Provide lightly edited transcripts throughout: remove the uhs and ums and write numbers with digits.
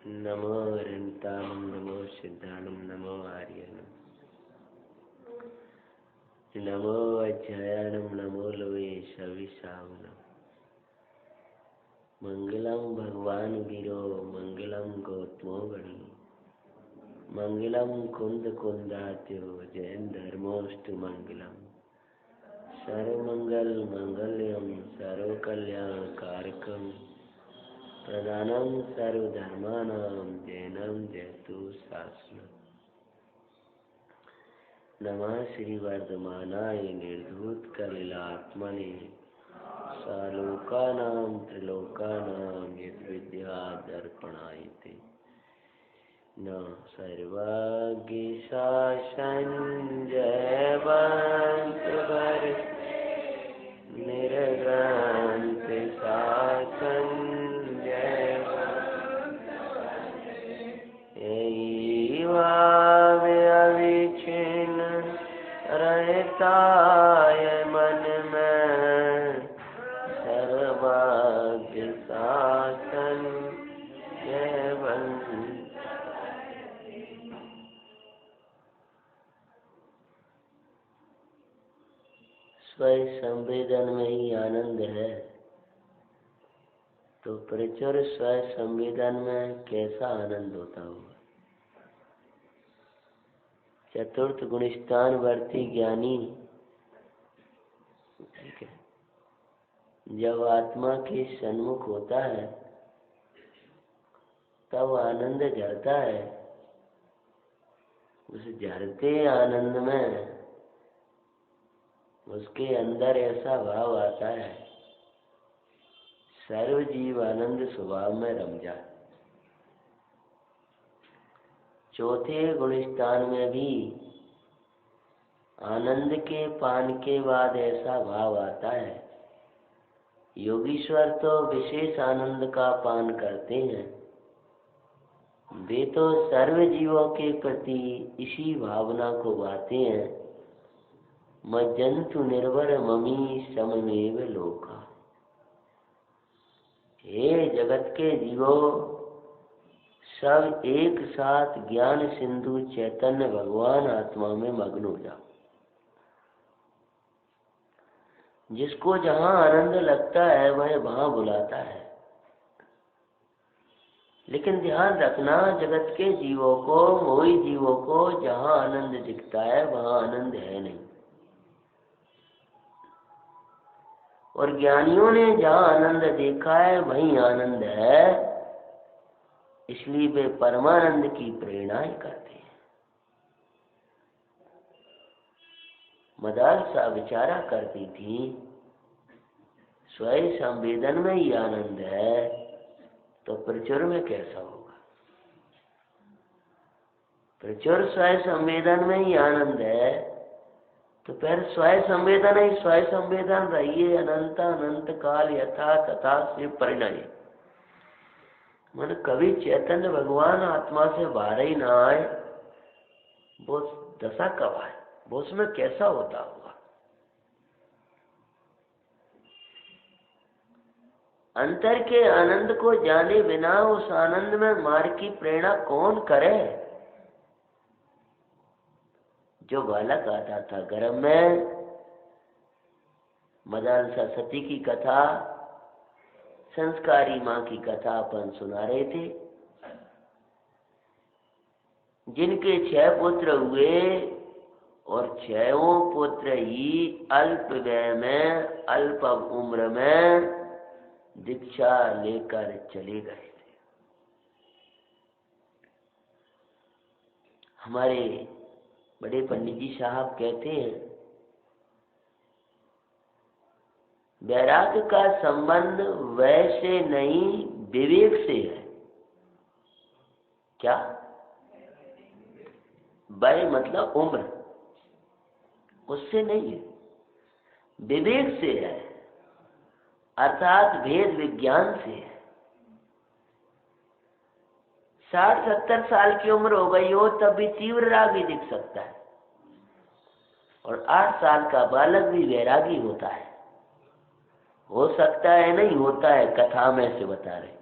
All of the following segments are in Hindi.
नमो अरहन्ताणं नमो सिद्धाणं नमो आर्याणं नमो अज्ञायाणं नमो लोये सविसावनं मंगलम भगवान गिरो मंगलम गौतमो गणी मंगलम कुंद कुंदात्यो जैन धर्मोस्तु मंगलम सर्वमंगल मंगल्यम सर्वकल्याणकारकम प्रधानम सर्वधर्माणां जैनम जयतु शासनम। नमः श्री वर्धमानाय निर्धूत कलिलात्मने सालोकानां त्रिलोकानां यद्विद्या दर्पणायते न सर्वज्ञ शासन जयवंत वर निर्ग्रंथ शासन अविच्छिन्न रहताय मन में सर्वज्ञ शासन जयवंत। स्वयं संवेदन में ही आनंद है, तो प्रचुर स्वयं संवेदन में कैसा आनंद होता होगा। चतुर्थ गुणस्थान वर्ती ज्ञानी जब आत्मा के सन्मुख होता है तब आनंद झरता है। उस झरते आनंद में उसके अंदर ऐसा भाव आता है सर्व जीव आनंद स्वभाव में रम जाए। चौथे गुणस्थान में भी आनंद के पान के बाद ऐसा भाव आता है। योगीश्वर तो विशेष आनंद का पान करते हैं, वे तो सर्व जीवों के प्रति इसी भावना को बाते हैं। मज्जन्तु निर्वर ममी सममेव लोका। हे जगत के जीवों, सब एक साथ ज्ञान सिंधु चैतन्य भगवान आत्मा में मग्न हो जाओ। जिसको जहां आनंद लगता है वह वहां बुलाता है। लेकिन ध्यान रखना, जगत के जीवों को, मोही जीवों को जहां आनंद दिखता है वहां आनंद है नहीं, और ज्ञानियों ने जहां आनंद देखा है वहीं आनंद है। इसलिए वे परमानंद की प्रेरणा ही करते हैं। मदालसा विचारा करती थी, स्वयं संवेदन में ही आनंद है तो प्रचुर में कैसा होगा। प्रचुर स्वयं संवेदन में ही आनंद है तो फिर स्वयं संवेदन ही स्वयं संवेदन रहिए अनंत अनंत काल यथा तथा से परिणय। मन कभी चैतन्य भगवान आत्मा से बाहर ही ना आए, वो दशा कब आए, वो उसमें कैसा होता होगा। अंतर के आनंद को जाने बिना उस आनंद में मार्ग की प्रेरणा कौन करे। जो बालक आता था गर्भ में, मदालसा सती की कथा, संस्कारी माँ की कथा अपन सुना रहे थे। जिनके 6 पुत्र हुए और 6 पुत्र ही अल्प वय में, अल्प उम्र में दीक्षा लेकर चले गए थे। हमारे बड़े पंडित जी साहब कहते हैं, वैराग्य का संबंध वय से नहीं विवेक से है। क्या? वय मतलब उम्र, उससे नहीं है, विवेक से है, अर्थात भेद विज्ञान से है। 60-70 साल की उम्र हो गई हो तब भी तीव्र रागी दिख सकता है, और 8 साल का बालक भी वैरागी होता है। हो सकता है नहीं होता है, कथा में से बता रहे।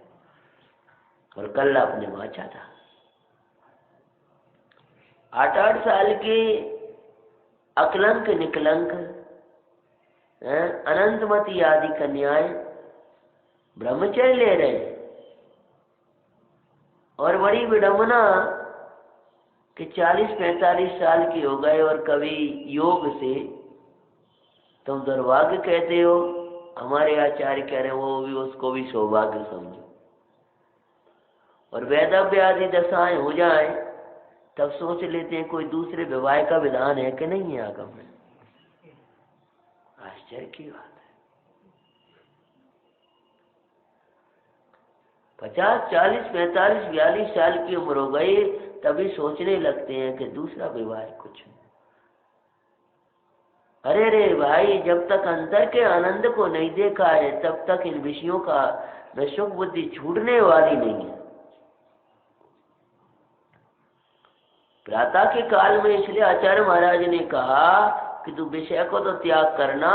और कल आपने वाचा था 8-8 साल की अकलंक निकलंक अनंतमती आदि कन्याएं ब्रह्मचर्य ले रहे हैं। और बड़ी विडंबना कि 40-45 साल की हो गए और कभी योग से तुम दुर्भाग्य कहते हो। हमारे आचार्य कह रहे हैं वो भी उसको भी सौभाग्य समझो। और वैधव्य आदि दशाएं हो जाए तब सोच लेते हैं कोई दूसरे विवाह का विधान है कि नहीं है आगम में। आश्चर्य की बात है। 50, 40, 45, 42 साल की उम्र हो गई तभी सोचने लगते हैं कि दूसरा विवाह कुछ। अरे रे भाई, जब तक अंतर के आनंद को नहीं देखा है तब तक इन विषयों का न सुख बुद्धि छूटने वाली नहीं है। प्रातः के काल में इसलिए आचार्य महाराज ने कहा कि तू विषय को तो त्याग करना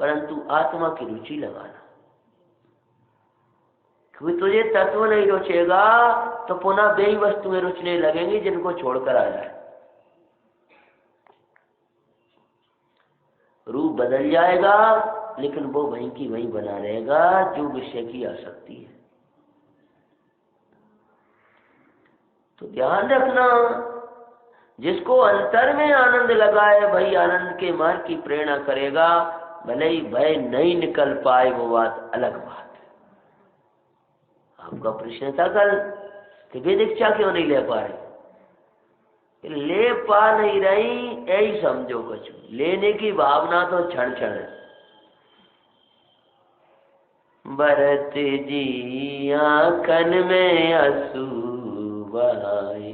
परंतु आत्मा की रुचि लगाना, क्योंकि तुझे तत्व नहीं रुचेगा तो पुनः वही वस्तुएं रुचने लगेंगी जिनको छोड़कर आ जाए। रूप बदल जाएगा लेकिन वो वहीं की वहीं बना रहेगा जो विषय की आसक्ति है। तो ध्यान रखना, जिसको अंतर में आनंद लगाए वही आनंद के मार्ग की प्रेरणा करेगा। भले ही भय नहीं निकल पाए वो बात अलग बात है। आपका प्रश्न था कल कि वे दीक्षा क्यों नहीं ले पा रहे। ले पा नहीं रही यही समझो। कुछ लेने की भावना तो क्षण क्षण है। भरत जी आंखन में आंसू बहाए,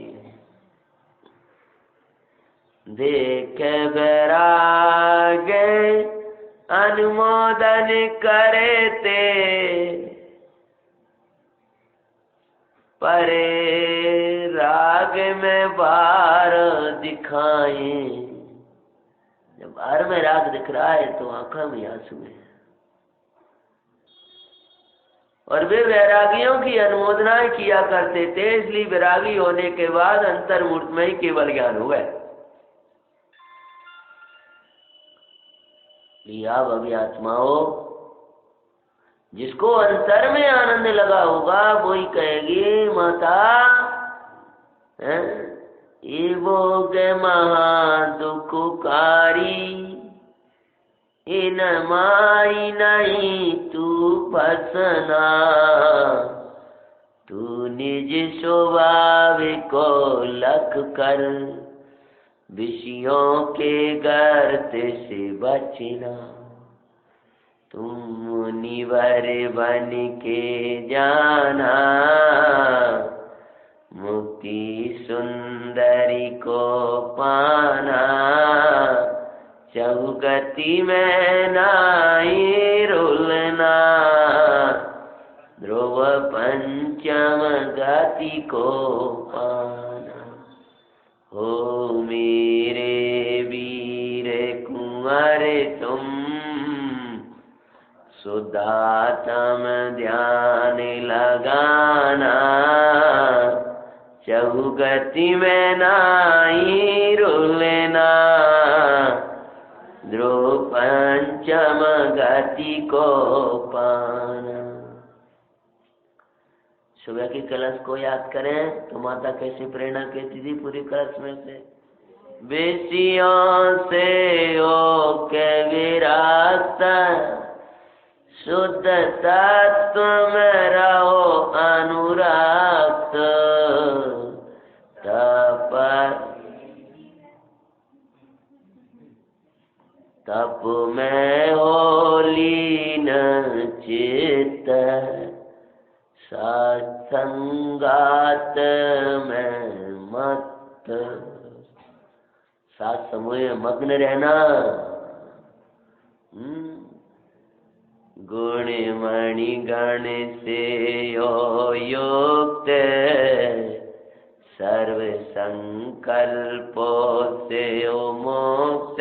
देख बैराग अनुमोदन करे ते, परे राग में बार दिखाए। जब बार में राग दिख रहा है तो आंखों में आंसू है। और वे वैरागियों की अनुमोदनाएं किया करते थे, इसलिए वैरागी होने के बाद अंतर्मूर्त में ही केवल ज्ञान हो गए। अब अभी आत्माओं, जिसको अंतर में आनंद लगा होगा वही कहेगी माता ये भोग महा दुखकारी, इन माई नहीं तू फसना, तू निज स्वभाव को लख कर विषयों के गर्त से बचना। तुम मुनिवर बन के जाना, मुक्ति सुंदरी को पाना, चौगति में नाई रुलना, ध्रुव पंचम गति को पाना। हो मेरे वीर कुंवर तुम, सुदातम ध्यान लगाना, चौगति में नाई रुलना, ध्रुव पंचम गति को पाना। सुबह की कलश को याद करें तो माता कैसी प्रेरणा कहती थी पूरी कलश में से, विषयों से हो के विरास्त, शुद्ध तत्व में रहो अनुरक्त, तप में हो लीन चित्त, सत्संगात में मत। सात समूह में मग्न रहना। गुण मणि गण से युक्त, सर्व संकल्पों से मुक्त,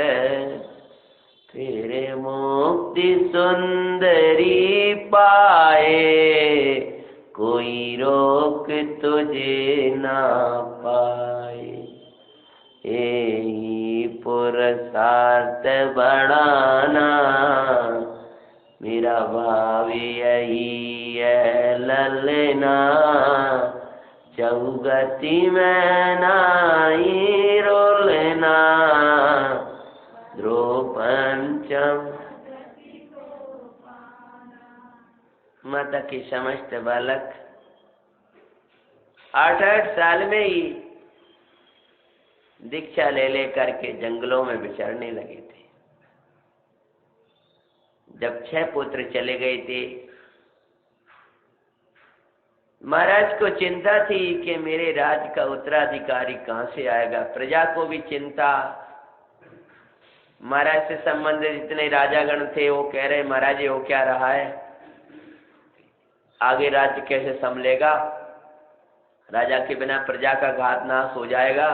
फिर मुक्ति सुंदरी पाए, कोई रोक मत बढ़ाना, मेरा भाव यही है ललना, चौगति में नाई रोलना, ध्रुव पंचम। माता की समस्त बालक 8-8 साल में ही दीक्षा ले लेकर के जंगलों में विचरने लगे थे। जब 6 पुत्र चले गए थे, महाराज को चिंता थी कि मेरे राज का उत्तराधिकारी कहाँ से आएगा। प्रजा को भी चिंता। महाराज से संबंधित जितने राजागण थे वो कह रहे महाराज ये हो क्या रहा है, आगे राज्य कैसे संभलेगा, राजा के बिना प्रजा का घात नाश हो जाएगा,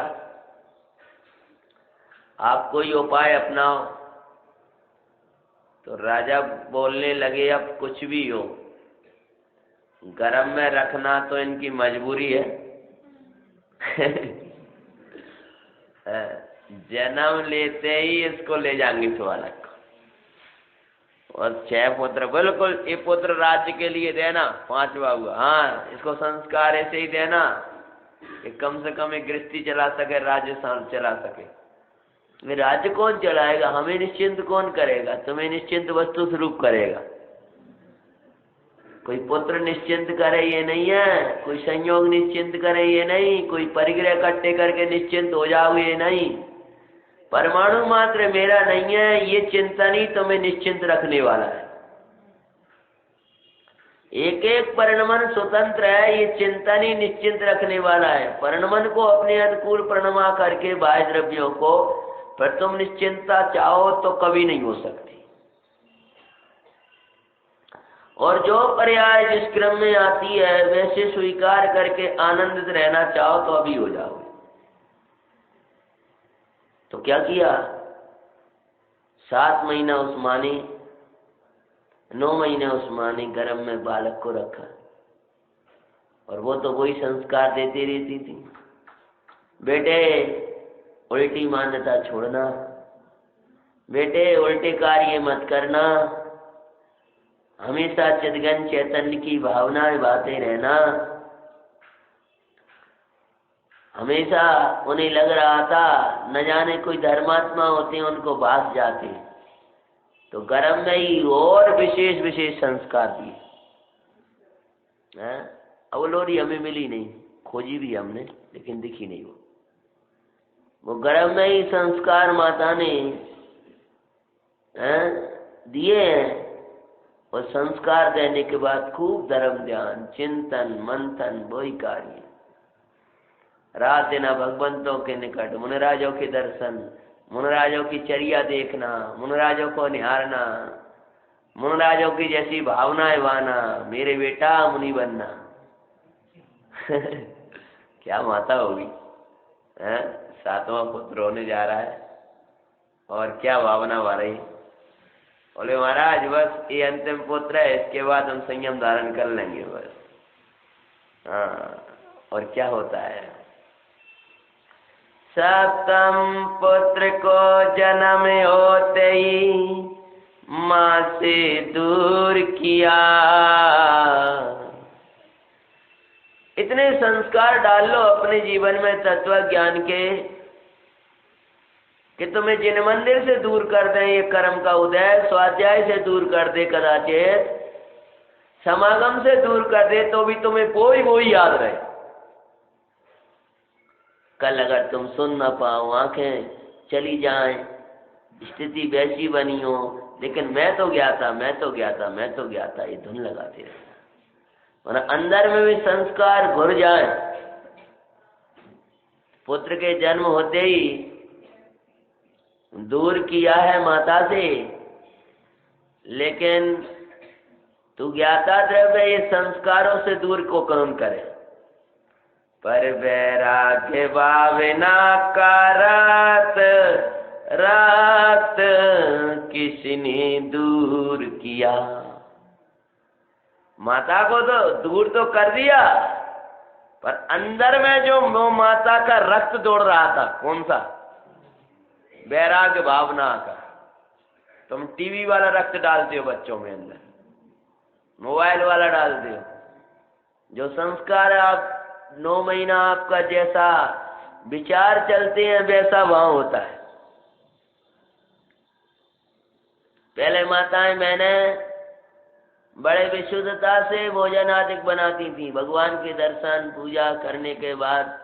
आप कोई उपाय अपनाओ। तो राजा बोलने लगे अब कुछ भी हो, गरम में रखना तो इनकी मजबूरी है। जन्म लेते ही इसको ले जाएंगे बालक को। और 6 पुत्र, बिल्कुल ये पुत्र राज्य के लिए देना, 5वां हुआ। हाँ, इसको संस्कार ऐसे ही देना कि कम से कम एक गृहस्थी चला सके, राज्य चला सके। राज्य कौन चलाएगा, हमें निश्चिंत कौन करेगा, तुम्हें निश्चिंत वस्तु स्वरूप करेगा। कोई पुत्र निश्चिंत करे ये नहीं है, कोई संयोग निश्चिंत करे ये नहीं, कोई परिग्रह इकट्ठे करके निश्चिंत हो जाओ ये नहीं। परमाणु मात्र मेरा नहीं है, ये चिंतन ही तुम्हें निश्चिंत रखने वाला है। एक एक परिणमन स्वतंत्र है, ये चिंतन ही निश्चिंत रखने वाला है। परिणमन को अपने अनुकूल परिणमा करके बाह्य द्रव्यों को, पर तुम निश्चिंतता चाहो तो कभी नहीं हो सकती। और जो पर्याय जिस क्रम में आती है वैसे स्वीकार करके आनंदित रहना चाहो तो अभी हो जाओगे। तो क्या किया, 7 महीना उस्मानी, 9 महीने उस्मानी गर्भ में बालक को रखा। और वो तो वही संस्कार देती रहती थी, बेटे उल्टी मान्यता छोड़ना, बेटे उल्टे कार्य मत करना, हमेशा चिदघन चैतन्य की भावनाएं बातें रहना। हमेशा उन्हें लग रहा था न जाने कोई धर्मात्मा होते हैं उनको भाग जाते, तो गर्भ में ही और विशेष विशेष संस्कार दिए। अवलोरी हमें मिली नहीं, खोजी भी हमने लेकिन दिखी नहीं। वो गर्भ में ही संस्कार माता ने दिए हैं। और संस्कार देने के बाद खूब धर्म ध्यान चिंतन मंथन वही कार्य, रात दिन भगवंतों के निकट, मुनिराजों के दर्शन, मुनिराजों की चर्या देखना, मुनिराजों को निहारना, मुनिराजों की जैसी भावनाएं वाना, मेरे बेटा मुनि बनना। क्या माता होगी, 7वां पुत्र होने जा रहा है और क्या भावना हो रही। बोले महाराज बस ये अंतिम पुत्र है, इसके बाद हम संयम धारण कर लेंगे बस। हाँ, और क्या होता है, 7म पुत्र को जन्म होते ही माँ से दूर किया। इतने संस्कार डाल लो अपने जीवन में तत्व ज्ञान के कि तुम्हें जिन मंदिर से दूर कर दें ये कर्म का उदय, स्वाध्याय से दूर कर दे, कदाचित समागम से दूर कर दे, तो भी तुम्हें कोई याद रहे। कल अगर तुम सुन न पाओ, आंखें चली जाएं, स्थिति वैसी बनी हो, लेकिन मैं तो गया था, मैं तो गया था, मैं तो गया था, ये धुन लगाते रहना। और अंदर में भी संस्कार घुर जाए। पुत्र के जन्म होते ही दूर किया है माता से, लेकिन तू ज्ञाता द्रव्य ये संस्कारों से दूर को कौन करे। पर वैराग्य भावना का रात किसने दूर किया। माता को तो दूर तो कर दिया, पर अंदर में जो माता का रक्त दौड़ रहा था, कौन सा, वैराग्य भावना का, तुम टीवी वाला रक्त डालते हो बच्चों में अंदर, मोबाइल वाला डालते हो। जो संस्कार आप 9 महीना आपका जैसा विचार चलते हैं वैसा वहां होता है। पहले माताएं मैंने बड़े विशुद्धता से भोजन आदि बनाती थी। भगवान के दर्शन पूजा करने के बाद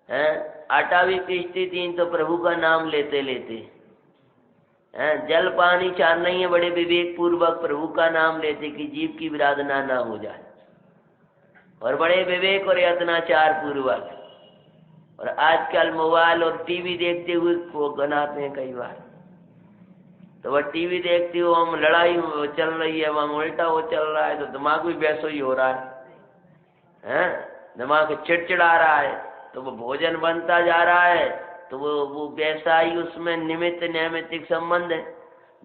हैं आटा भी पीसती थी तो प्रभु का नाम लेते लेते हैं, जल पानी चार नहीं है, बड़े विवेक पूर्वक प्रभु का नाम लेते कि जीव की विराधना ना हो जाए, और बड़े विवेक और यत्नाचार पूर्वक। और आजकल मोबाइल और टीवी देखते हुए वो बनाते हैं कई बार। तो वह टीवी देखती हो, हम लड़ाई चल रही है, वहां उल्टा वो चल रहा है, तो दिमाग भी वैसा ही हो रहा है, दिमाग चिड़चिड़ा रहा है। तो वो भोजन बनता जा रहा है तो वो वैसा ही उसमें निमित्त नैमित्तिक संबंध है।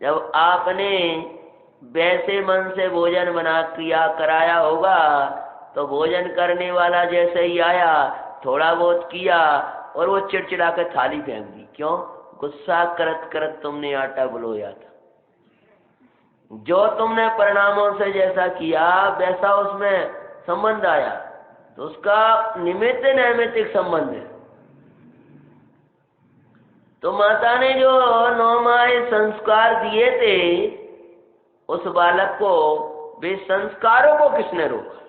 जब आपने वैसे मन से भोजन बना किया कराया होगा तो भोजन करने वाला जैसे ही आया थोड़ा बहुत किया और वो चिड़चिड़ा कर थाली फेंक दी। क्यों? गुस्सा करत करत तुमने आटा बुलोया था। जो तुमने परिणामों से जैसा किया वैसा उसमें संबंध आया, तो उसका निमित्त नैमित्तिक संबंध है। तो माता ने जो 9 माह संस्कार दिए थे उस बालक को, वे संस्कारों को किसने रोका?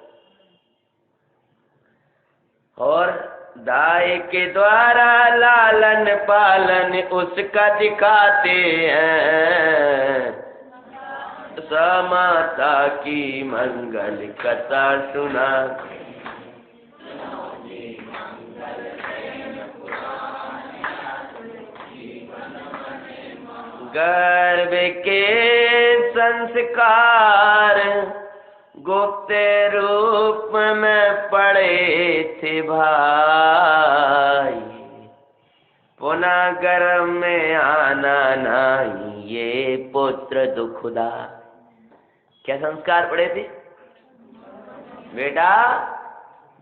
और दाए के द्वारा लालन पालन उसका दिखाते हैं, समाता की मंगल कथा सुना। गर्भ के संस्कार गुप्त रूप में पड़े थे भाई, पुनः गर्भ में आना नहीं ये पुत्र दुखदा। क्या संस्कार पड़े थे बेटा?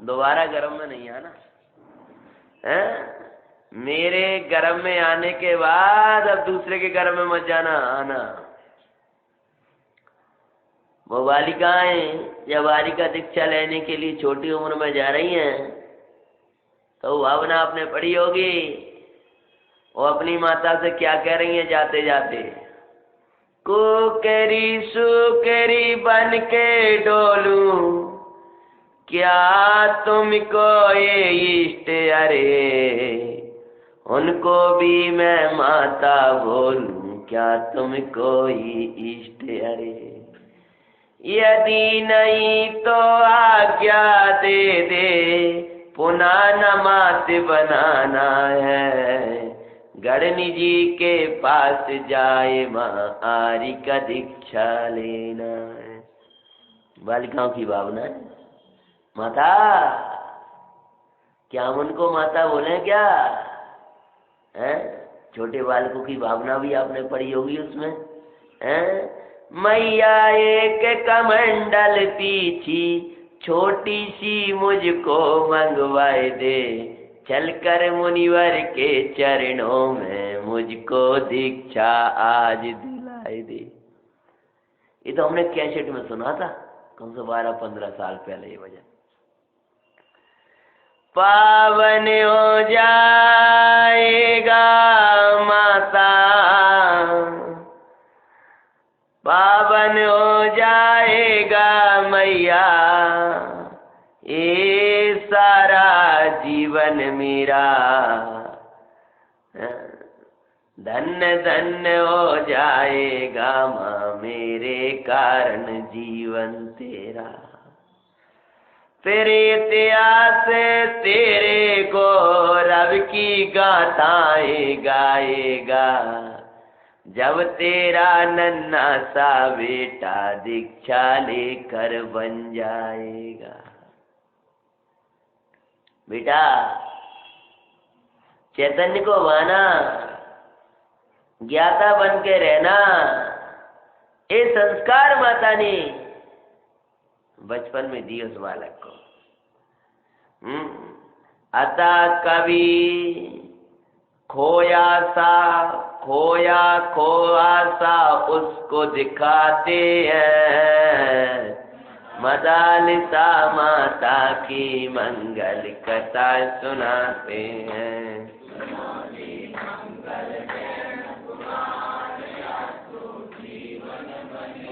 दोबारा गर्भ में नहीं आना है। मेरे गर्भ में आने के बाद अब दूसरे के गर्भ में मत जाना आना। वो बालिकाएं जब बालिका दीक्षा लेने के लिए छोटी उम्र में जा रही हैं तो भावना आपने पढ़ी होगी, वो अपनी माता से क्या कह रही हैं जाते जाते? कुकरी सुकरी बन के डोलूं क्या तुमको ये इष्ट, अरे उनको भी मैं माता बोलूं क्या तुमको ये इष्ट, अरे यदि नहीं तो आज्ञा दे दे पुनः न मात बनाना है, गढ़नी जी के पास जाए माँ आरी का दीक्षा लेना है। बालिकाओं की भावना है। माता, क्या हम उनको माता बोले क्या? हैं? छोटे बालकों की भावना भी आपने पढ़ी होगी उसमें। हैं? मैया एक कमंडल पीछी छोटी सी मुझको मंगवाए दे, चलकर मुनिवर के चरणों में मुझको दीक्षा आज दिलाए दे। ये तो हमने कैसेट में सुना था कम से 12-15 साल पहले ये भजन। पावन हो जाएगा माता, पावन हो जाएगा मैया, ये सारा जीवन मेरा, धन्य धन्य हो जाएगा माँ मेरे कारण जीवन तेरा। तेरे इतिहास तेरे गौरव की गाथाएं गाएगा, जब तेरा नन्हा सा बेटा दीक्षा लेकर बन जाएगा। बेटा चैतन्य को माना, ज्ञाता बन के रहना, ये संस्कार माता ने बचपन में दिए उस बालक को। अतः कभी खोया खोआ सा उसको दिखाते हैं, मदालिसा माता की मंगल कथा सुनाते हैं।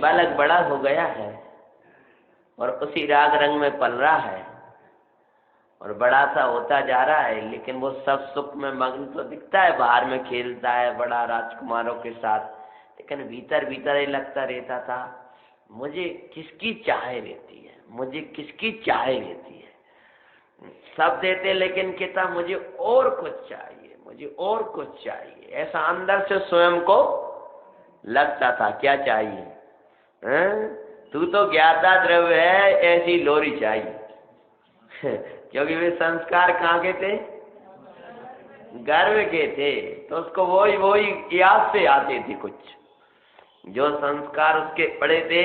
बालक बड़ा हो गया है और उसी राग रंग में पल रहा है और बड़ा सा होता जा रहा है, लेकिन वो सब सुख में मग्न तो दिखता है, बाहर में खेलता है बड़ा राजकुमारों के साथ, लेकिन भीतर भीतर ही लगता रहता था मुझे किसकी चाह रहती है, मुझे किसकी चाह रहती है। सब देते लेकिन कहता मुझे और कुछ चाहिए, मुझे और कुछ चाहिए, ऐसा अंदर से स्वयं को लगता था। क्या चाहिए? तू तो ज्ञाता द्रव्य है, ऐसी लोरी चाहिए। क्योंकि वे संस्कार कहाँ के थे? गर्व के थे, तो उसको वही याद से आते थे कुछ जो संस्कार उसके पड़े थे।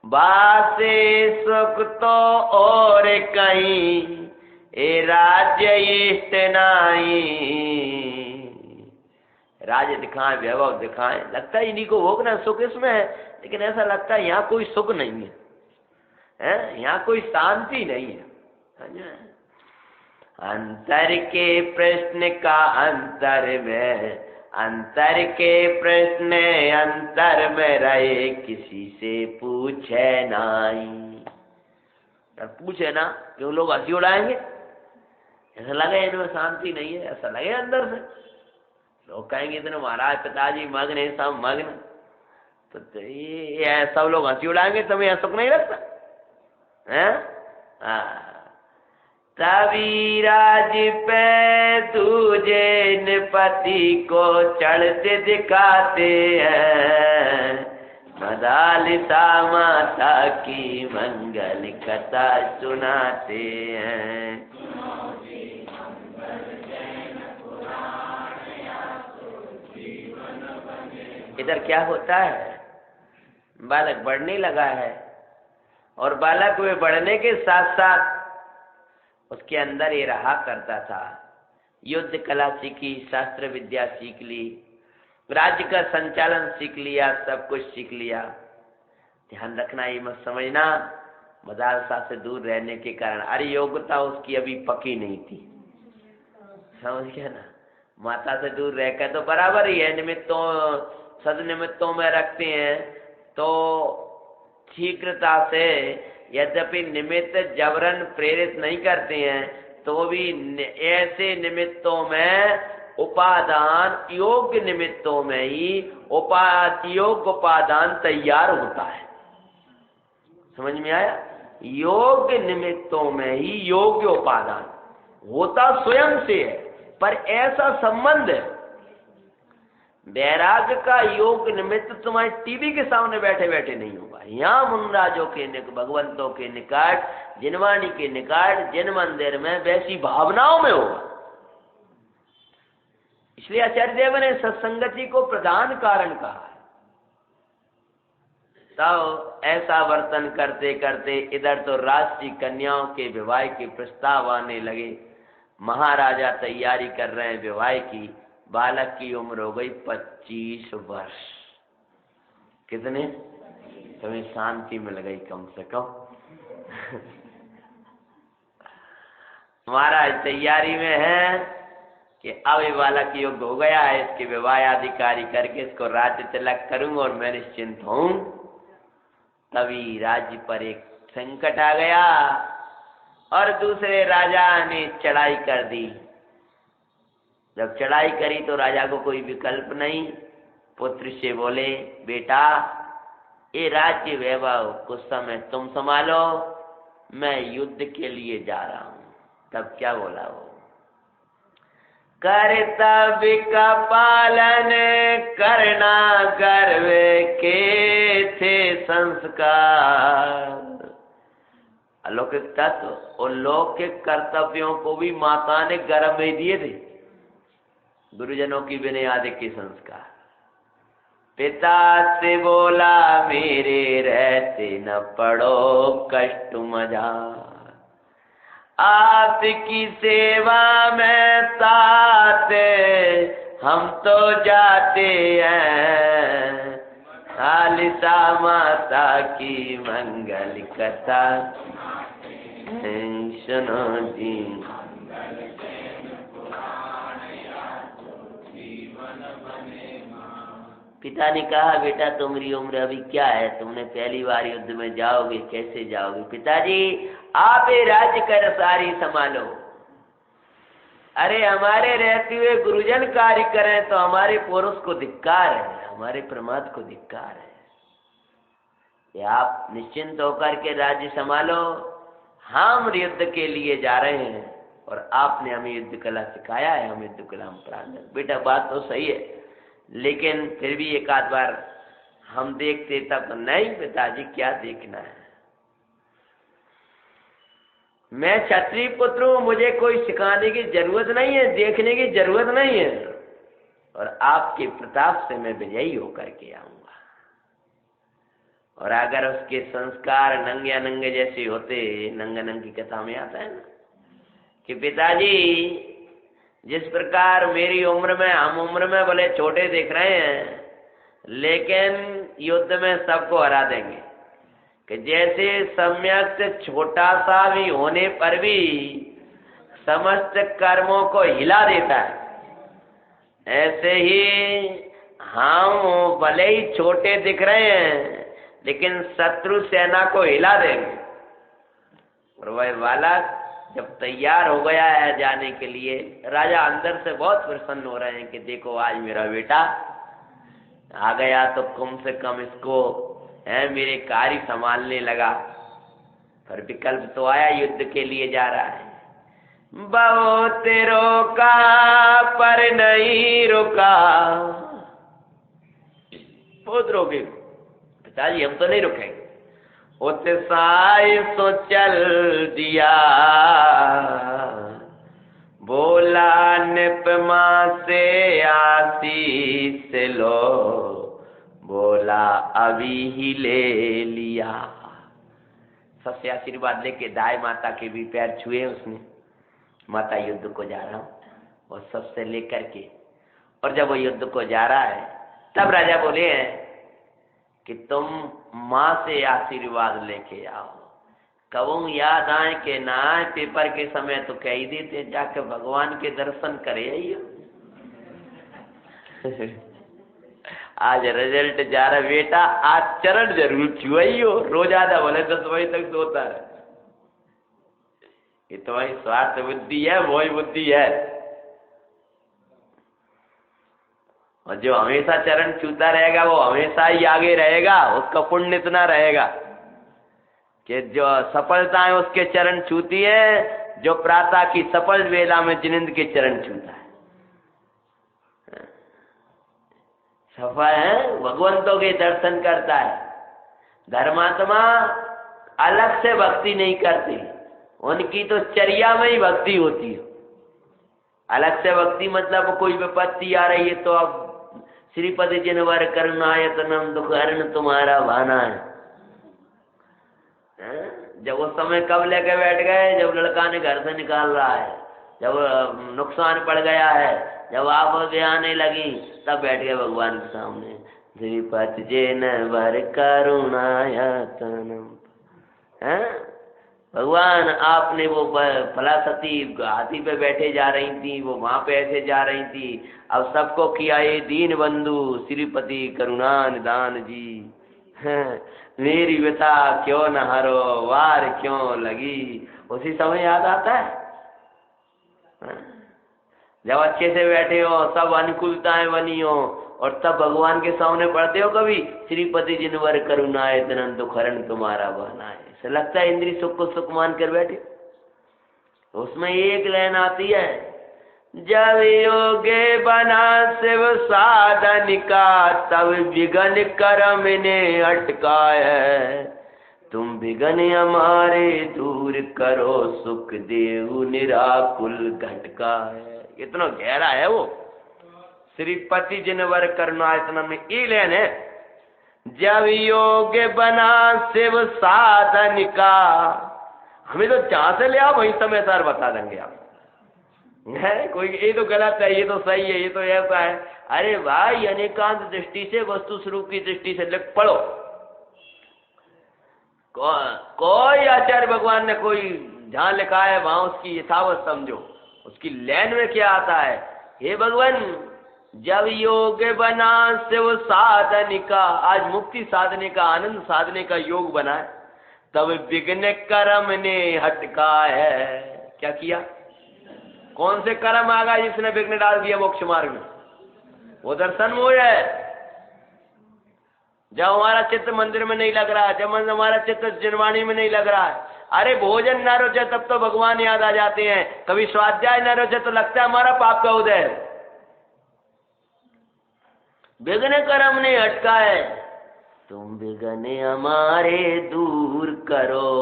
बासे सुख तो और कहीं ए राज्य इष्ट नाई, राज्य दिखाएं, वैभव दिखाएं, लगता है इन्हीं को भोगना सुख इसमें है, लेकिन ऐसा लगता है यहाँ कोई सुख नहीं है, यहाँ कोई शांति नहीं है। अंतर के प्रश्न का अंतर में, अंतर के प्रश्न अंतर में रहे, किसी से पूछे नाई। पूछे ना क्यों लोग हंसी उड़ाएंगे, ऐसा लगे इनमें शांति नहीं है, ऐसा लगे अंदर से लोग कहेंगे इतने महाराज पिताजी मग्न है, सब मग्न, तो ये सब लोग हंसी उड़ाएंगे, तुम्हें यह सुख नहीं लगता है? तभी राज पे तुझे नृपति को चढ़ते दिखाते हैं, मदालिसा माता की मंगल कथा सुनाते हैं। इधर क्या होता है? बालक बढ़ने लगा है और बालक वे बढ़ने के साथ साथ उसके अंदर ये रहा करता था, युद्ध कला सीखी, शास्त्र विद्या सीख ली, राज्य का संचालन सीख लिया, सब कुछ सीख लिया। ध्यान रखना, ये मत समझना मदालसा से दूर रहने के कारण, अरे योग्यता उसकी अभी पकी नहीं थी, समझ गया ना। माता से दूर रहकर तो बराबर ही है, निमित्तों सद निमित्तों में रखते हैं तो शीघ्रता से, यद्यपि निमित्त जबरन प्रेरित नहीं करते हैं तो भी ऐसे निमित्तों में उपादान, योग्य निमित्तों में ही योग्य उपादान तैयार होता है। समझ में आया? योग्य निमित्तों में ही योग्य उपादान होता स्वयं से है, पर ऐसा संबंध है। वैराग्य का योग निमित्त तुम्हारे टीवी के सामने बैठे बैठे नहीं होगा, यहाँ मुनराजों के भगवंतों के निकट, जिनवाणी के निकट, जिन मंदिर में वैसी भावनाओं में होगा। इसलिए आचार्य देव ने सत्संगति को प्रधान कारण कहा है। तब ऐसा वर्तन करते करते इधर तो राष्ट्रीय कन्याओं के विवाह के प्रस्ताव आने लगे, महाराजा तैयारी कर रहे हैं विवाह की। बालक की उम्र हो गई 25 वर्ष। कितने? तुम्हें शांति मिल गई कम से कम। महाराज तैयारी में है कि अब ये बालक योग्य हो गया है, इसके विवाह अधिकारी करके इसको राज्य तिलक करूंगा और मैं निश्चिंत हूं। तभी राज्य पर एक संकट आ गया और दूसरे राजा ने चढ़ाई कर दी। जब चढ़ाई करी तो राजा को कोई विकल्प नहीं, पुत्र से बोले बेटा ये राज्य वैभव कुछ समय तुम संभालो, मैं युद्ध के लिए जा रहा हूं। तब क्या बोला वो? कर्तव्य का पालन करना गर्व के थे संस्कार। अलौकिक तत्व और लौकिक कर्तव्यों को भी माता ने गर्भ में दिए थे। गुरुजनों की बुनियादी के संस्कार। पिता से बोला मेरे रहते न पड़ो कष्ट मजा, आपकी सेवा में ताते हम तो जाते हैं, लालिता माता की मंगल कथा सुनो जी। पिता ने कहा, बेटा तुम्हारी उम्र अभी क्या है, तुमने पहली बार युद्ध में जाओगे, कैसे जाओगे? पिताजी आप ये राज्य कर सारी संभालो। अरे हमारे रहते हुए गुरुजन कार्य करें तो हमारे पुरुष को धिक्कार है, हमारे प्रमाद को धिक्कार है। ये आप निश्चिंत होकर के राज्य संभालो, हम युद्ध के लिए जा रहे हैं और आपने हमें युद्ध कला सिखाया है, हम युद्ध कला हम प्रांगण। बेटा बात तो सही है, लेकिन फिर भी एक आध बार हम देखते तब। नहीं पिताजी क्या देखना है, मैं क्षत्रिय पुत्र हूं, मुझे कोई सिखाने की जरूरत नहीं है, देखने की जरूरत नहीं है, और आपके प्रताप से मैं विजयी होकर के आऊंगा। और अगर उसके संस्कार नंगे नंगे जैसे होते, नंगे नंगी कथा में आता है ना कि पिताजी जिस प्रकार मेरी उम्र में, हम उम्र में भले छोटे दिख रहे हैं, लेकिन युद्ध में सबको हरा देंगे, कि जैसे सम्यक से छोटा सा भी होने पर भी समस्त कर्मों को हिला देता है, ऐसे ही हम भले ही छोटे दिख रहे हैं लेकिन शत्रु सेना को हिला देंगे। और वह बालक जब तैयार हो गया है जाने के लिए, राजा अंदर से बहुत प्रसन्न हो रहे हैं कि देखो आज मेरा बेटा आ गया, तो कम से कम इसको है मेरे कार्य संभालने लगा। पर विकल्प तो आया, युद्ध के लिए जा रहा है। बहुत रोका पर नहीं रुका, बहुत रोके पिताजी हम तो नहीं रुकेंगे। उत्साह तो चल दिया, बोला निपमा से आशीष लो, बोला अभी ही ले लिया। सबसे आशीर्वाद लेके दाई माता के भी पैर छुए उसने, माता युद्ध को जा रहा हूं, और सबसे लेकर के। और जब वो युद्ध को जा रहा है तब राजा बोले हैं कि तुम माँ से आशीर्वाद लेके आओ। कबू याद आए कि ना आए पेपर के समय तो कह ही देते जाके भगवान के दर्शन करे आइयो। आज रिजल्ट जा रहा बेटा, आज चरण जरूर छुआइयो, रोज आधा बोले 10 बजे तक सोता है। ये तो वही स्वार्थ बुद्धि है, वही बुद्धि है। और जो हमेशा चरण छूता रहेगा वो हमेशा ही आगे रहेगा, उसका पुण्य इतना रहेगा कि जो सफलताएं उसके चरण छूती है, जो प्रातः की सफल वेला में जिनिंद के चरण छूता है। सफल है, भगवंतों के दर्शन करता है। धर्मात्मा अलग से भक्ति नहीं करती, उनकी तो चर्या में ही भक्ति होती है। अलग से भक्ति मतलब कोई विपत्ति आ रही है तो अब श्रीपति जिनवर करुणायतनम दुख हरण तुम्हारा भाना है। जब वो समय कब लेके बैठ गए, जब लड़का ने घर से निकाल रहा है, जब नुकसान पड़ गया है, जब आप आने लगी, तब बैठ गए भगवान के सामने। श्रीपति जिनवर करुणायतनम, भगवान आपने वो फलासती हाथी पे बैठे जा रही थी, वो वहां पे ऐसे जा रही थी, अब सबको किया ये दीन बंधु श्रीपति करुणा निदान जी। मेरी व्यथा क्यों न हरो, वार क्यों लगी, उसी समय याद आता है। जब अच्छे से बैठे हो, सब अनुकूलताएं बनी हो, और तब भगवान के सामने पढ़ते हो कभी श्रीपति जिनवर करुणाए तनन दुख हरण तुम्हारा बहना है, ऐसा लगता है इंद्री सुख को सुख मान कर बैठे। उसमें एक लाइन आती है, जब योगे बना शिव साधन का, तब विघन कर्म ने अटकाए, तुम विघन हमारे दूर करो, सुख देव निराकुल घटका है। इतना गहरा है वो श्रीपति जिनवर करुणायतनम में ये लेन है। जब योग बना शिव साधन का, हमें तो जहां से ले आओ वहीं समय सार बता देंगे आप। है कोई ये तो गलत है, ये तो सही है, ये तो ऐसा है। अरे भाई अनेकांत दृष्टि से, वस्तु स्वरूप की दृष्टि से लिख पढ़ो। कोई आचार्य भगवान ने कोई जहां लिखा है वहां उसकी यथावत समझो, उसकी लैन में क्या आता है। हे भगवान, जब योग बना शिव साधन का, आज मुक्ति साधने का, आनंद साधने का योग बना है, तब विघ्न कर्म ने हटका है। क्या किया? कौन से कर्म आ गया जिसने विघ्न डाल दिया मोक्ष मार्ग में? वो दर्शन मोह है। जब हमारा चित्त मंदिर में नहीं लग रहा है, जब हमारा चित्त जिनवाणी में नहीं लग रहा है, अरे भोजन न रोचे तब तो भगवान याद आ जाते हैं, कभी स्वाध्याय न रोचे तो लगता है हमारा पाप का उदय है। विघ्न कर्म ने हटका है, तुम विघ्न हमारे दूर करो,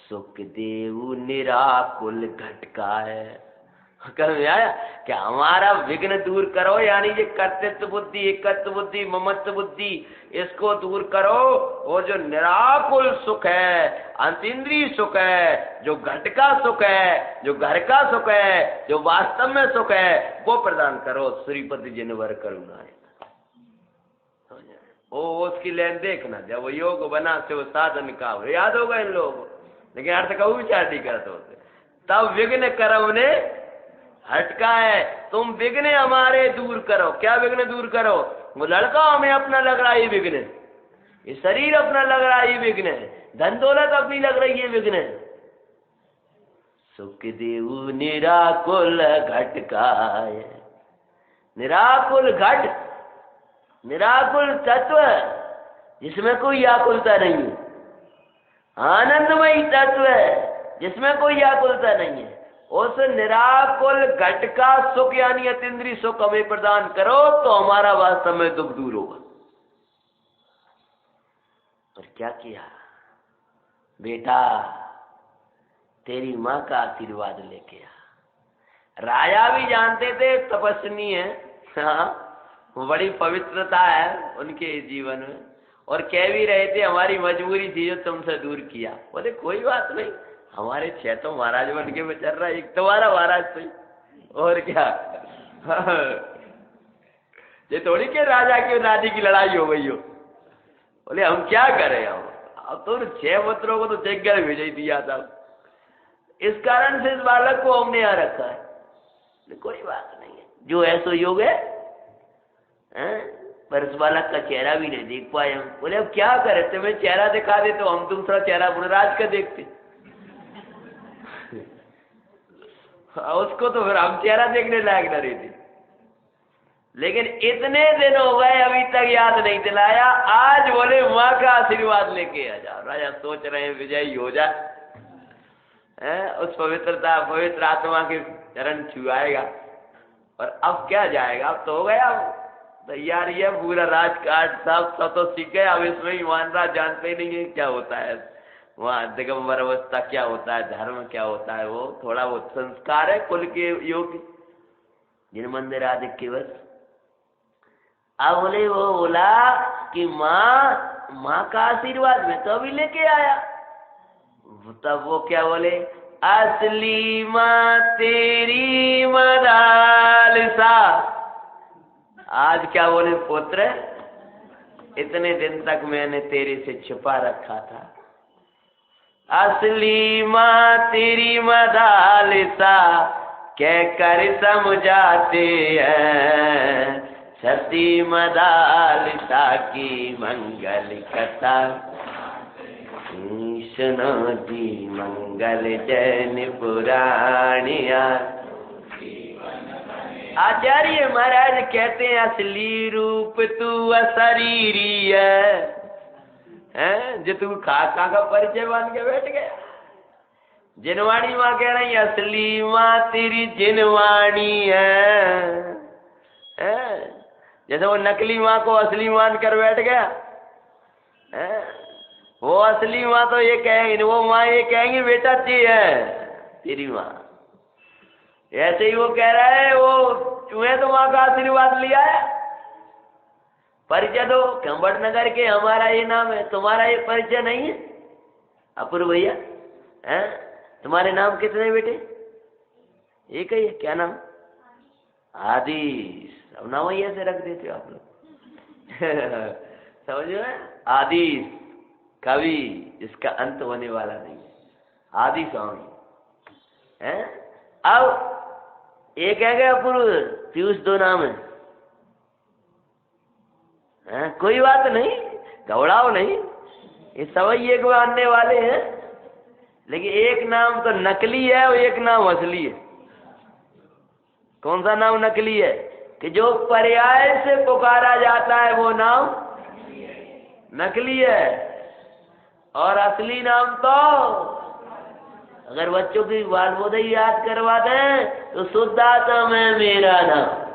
सुख देव निराकुल घटका है। कल में आया कि हमारा विघ्न दूर करो, यानी ये कर्तृत्व बुद्धि, एकत्व बुद्धि, ममत्व बुद्धि, इसको दूर करो। और जो निराकुल सुख है, अंतरिंद्रिय सुख है, जो घट का सुख है, जो घर का सुख है, जो वास्तव में सुख है, वो प्रदान करो। श्रीपति जिनवर करुणा है। ओ उसकी लेन देखना, जब वो योग बना से वो साधन का याद होगा इन लोगों को, लेकिन अर्थ का वो विचार नहीं करते होते। तब विघ्न कर्म ने हटका है, तुम विघ्न हमारे दूर करो। क्या विघ्न दूर करो? वो लड़का हमें अपना लग रहा है ये विघ्न, ये शरीर अपना लग रहा है ये विघ्न, धन दौलत अपनी लग रही है विघ्न। सुख देव निराकुल घटका है। निराकुल घट, निराकुल तत्व जिसमें कोई आकुलता नहीं है, आनंदमयी तत्व है जिसमें कोई आकुलता नहीं है। उस निराकुल घट का सुख यानी अतीन्द्रिय सुख हमें प्रदान करो, तो हमारा वास्तव में दुख दूर होगा। और क्या किया? बेटा तेरी मां का आशीर्वाद लेके आ। राजा भी जानते थे तपस्विनी है, हाँ बड़ी पवित्रता है उनके जीवन में, और कह भी रहे थे हमारी मजबूरी थी जो तुमसे दूर किया। बोले कोई बात नहीं, हमारे 6 तो महाराज बन के चल रहा है, एक तुम्हारा महाराज सही, और क्या। ये थोड़ी के राजा की राजी की लड़ाई हो गई हो। बोले हम क्या करें, अब तो 6 पुत्रों को तो जगह भेज ही दिया था, इस कारण से इस बालक को हमने यहाँ रखा है। कोई बात नहीं है, जो है सो योग है, पर उस बालक का चेहरा भी नहीं देख पाए हम। बोले अब क्या करें, तुम्हें चेहरा दिखा दे तो हम दूसरा चेहरा गुणराज का देखते। उसको तो फिर हम चेहरा देखने लायक न रहते। लेकिन इतने दिन हो गए अभी तक याद नहीं दिलाया। आज बोले माँ का आशीर्वाद लेके आ जाओ। राजा सोच रहे हैं विजयी हो जाए, उस पवित्रता पवित्र आत्मा के चरण छुआएगा। और अब क्या जाएगा, अब तो हो गया, तैयारी है, पूरा राजकाट सब तो सीख गए। अब इसमें ईमान राज जानते ही नहीं है क्या होता है वहाँ, दिगंबर अवस्था क्या होता है, धर्म क्या होता है। वो थोड़ा वो संस्कार है कुल के योग्य, जिन मंदिर आदि के बस। अब बोले वो बोला कि माँ का आशीर्वाद में तो अभी लेके आया। तब वो क्या बोले, असली माँ तेरी मदालसा। आज क्या बोले, पुत्र इतने दिन तक मैंने तेरे से छुपा रखा था। असली माँ तेरी मदालसा कह कर समझाते हैं, सती मदालसा की मंगल कथा सुनो जी, मंगल जैन पुराणिया। आचार्य महाराज कहते हैं असली रूप तू अशरीरी है, जो तू खाका का परिचय बन के बैठ गया। जिनवाणी माँ कह रही असली माँ तेरी जिनवाणी है, जैसे वो नकली माँ को असली मान कर बैठ गया। वो असली माँ तो ये कहेंगे, वो माँ ये कहेंगी बेटा ती है तेरी माँ। ऐसे ही वो कह रहा है, वो तुम्हें तो माँ का आशीर्वाद लिया है, परिचय दो। कंबड़ नगर के हमारा ये नाम है, तुम्हारा ये परिचय नहीं है। अपूर्व भैया हैं? तुम्हारे नाम कितने बेटे? एक ही है। क्या नाम? आदिश। अब नाम ही ऐसे रख देते हो आप लोग। समझ में? आदिश कवि, इसका अंत होने वाला नहीं है। आदि स्वामी है। अब एक है क्या पुरुष? पीयूष दो नाम है। कोई बात नहीं, घबराओ नहीं, ये सभी एक मानने वाले हैं, लेकिन एक नाम तो नकली है और एक नाम असली है। कौन सा नाम नकली है? कि जो पर्याय से पुकारा जाता है वो नाम नकली है, और असली नाम तो अगर बच्चों की बाल बोधई याद करवा दें तो शुद्धात्मा है मेरा नाम।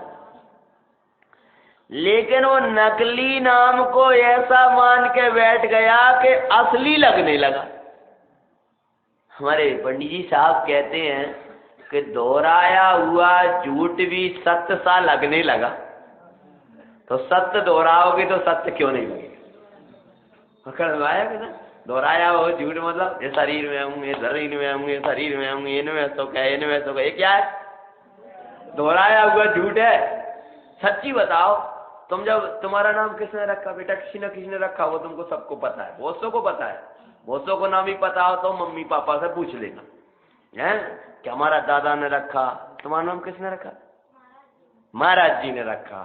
लेकिन वो नकली नाम को ऐसा मान के बैठ गया कि असली लगने लगा। हमारे पंडित जी साहब कहते हैं कि दोहराया हुआ झूठ भी सत्य सा लगने लगा, तो सत्य दोहराओगे तो सत्य क्यों नहीं लगेगा? पकड़ में आया कि ना? दोहराया हो झूठ मतलब ये शरीर में हूँ, ये शरीर में हूँ, ये शरीर में हूँ, इनमें सुख है, इनमें सुख है, ये क्या है? दोहराया हुआ झूठ है। सच्ची बताओ, तुम जब तुम्हारा नाम किसने रखा बेटा? किसी न किसी ने रखा, वो तुमको सबको पता है, बहुत सौ को पता है। बहुत सौ को नाम ही पता हो तो मम्मी पापा से पूछ लेना है कि हमारा दादा ने रखा। तुम्हारा नाम किसने रखा? महाराज जी ने रखा।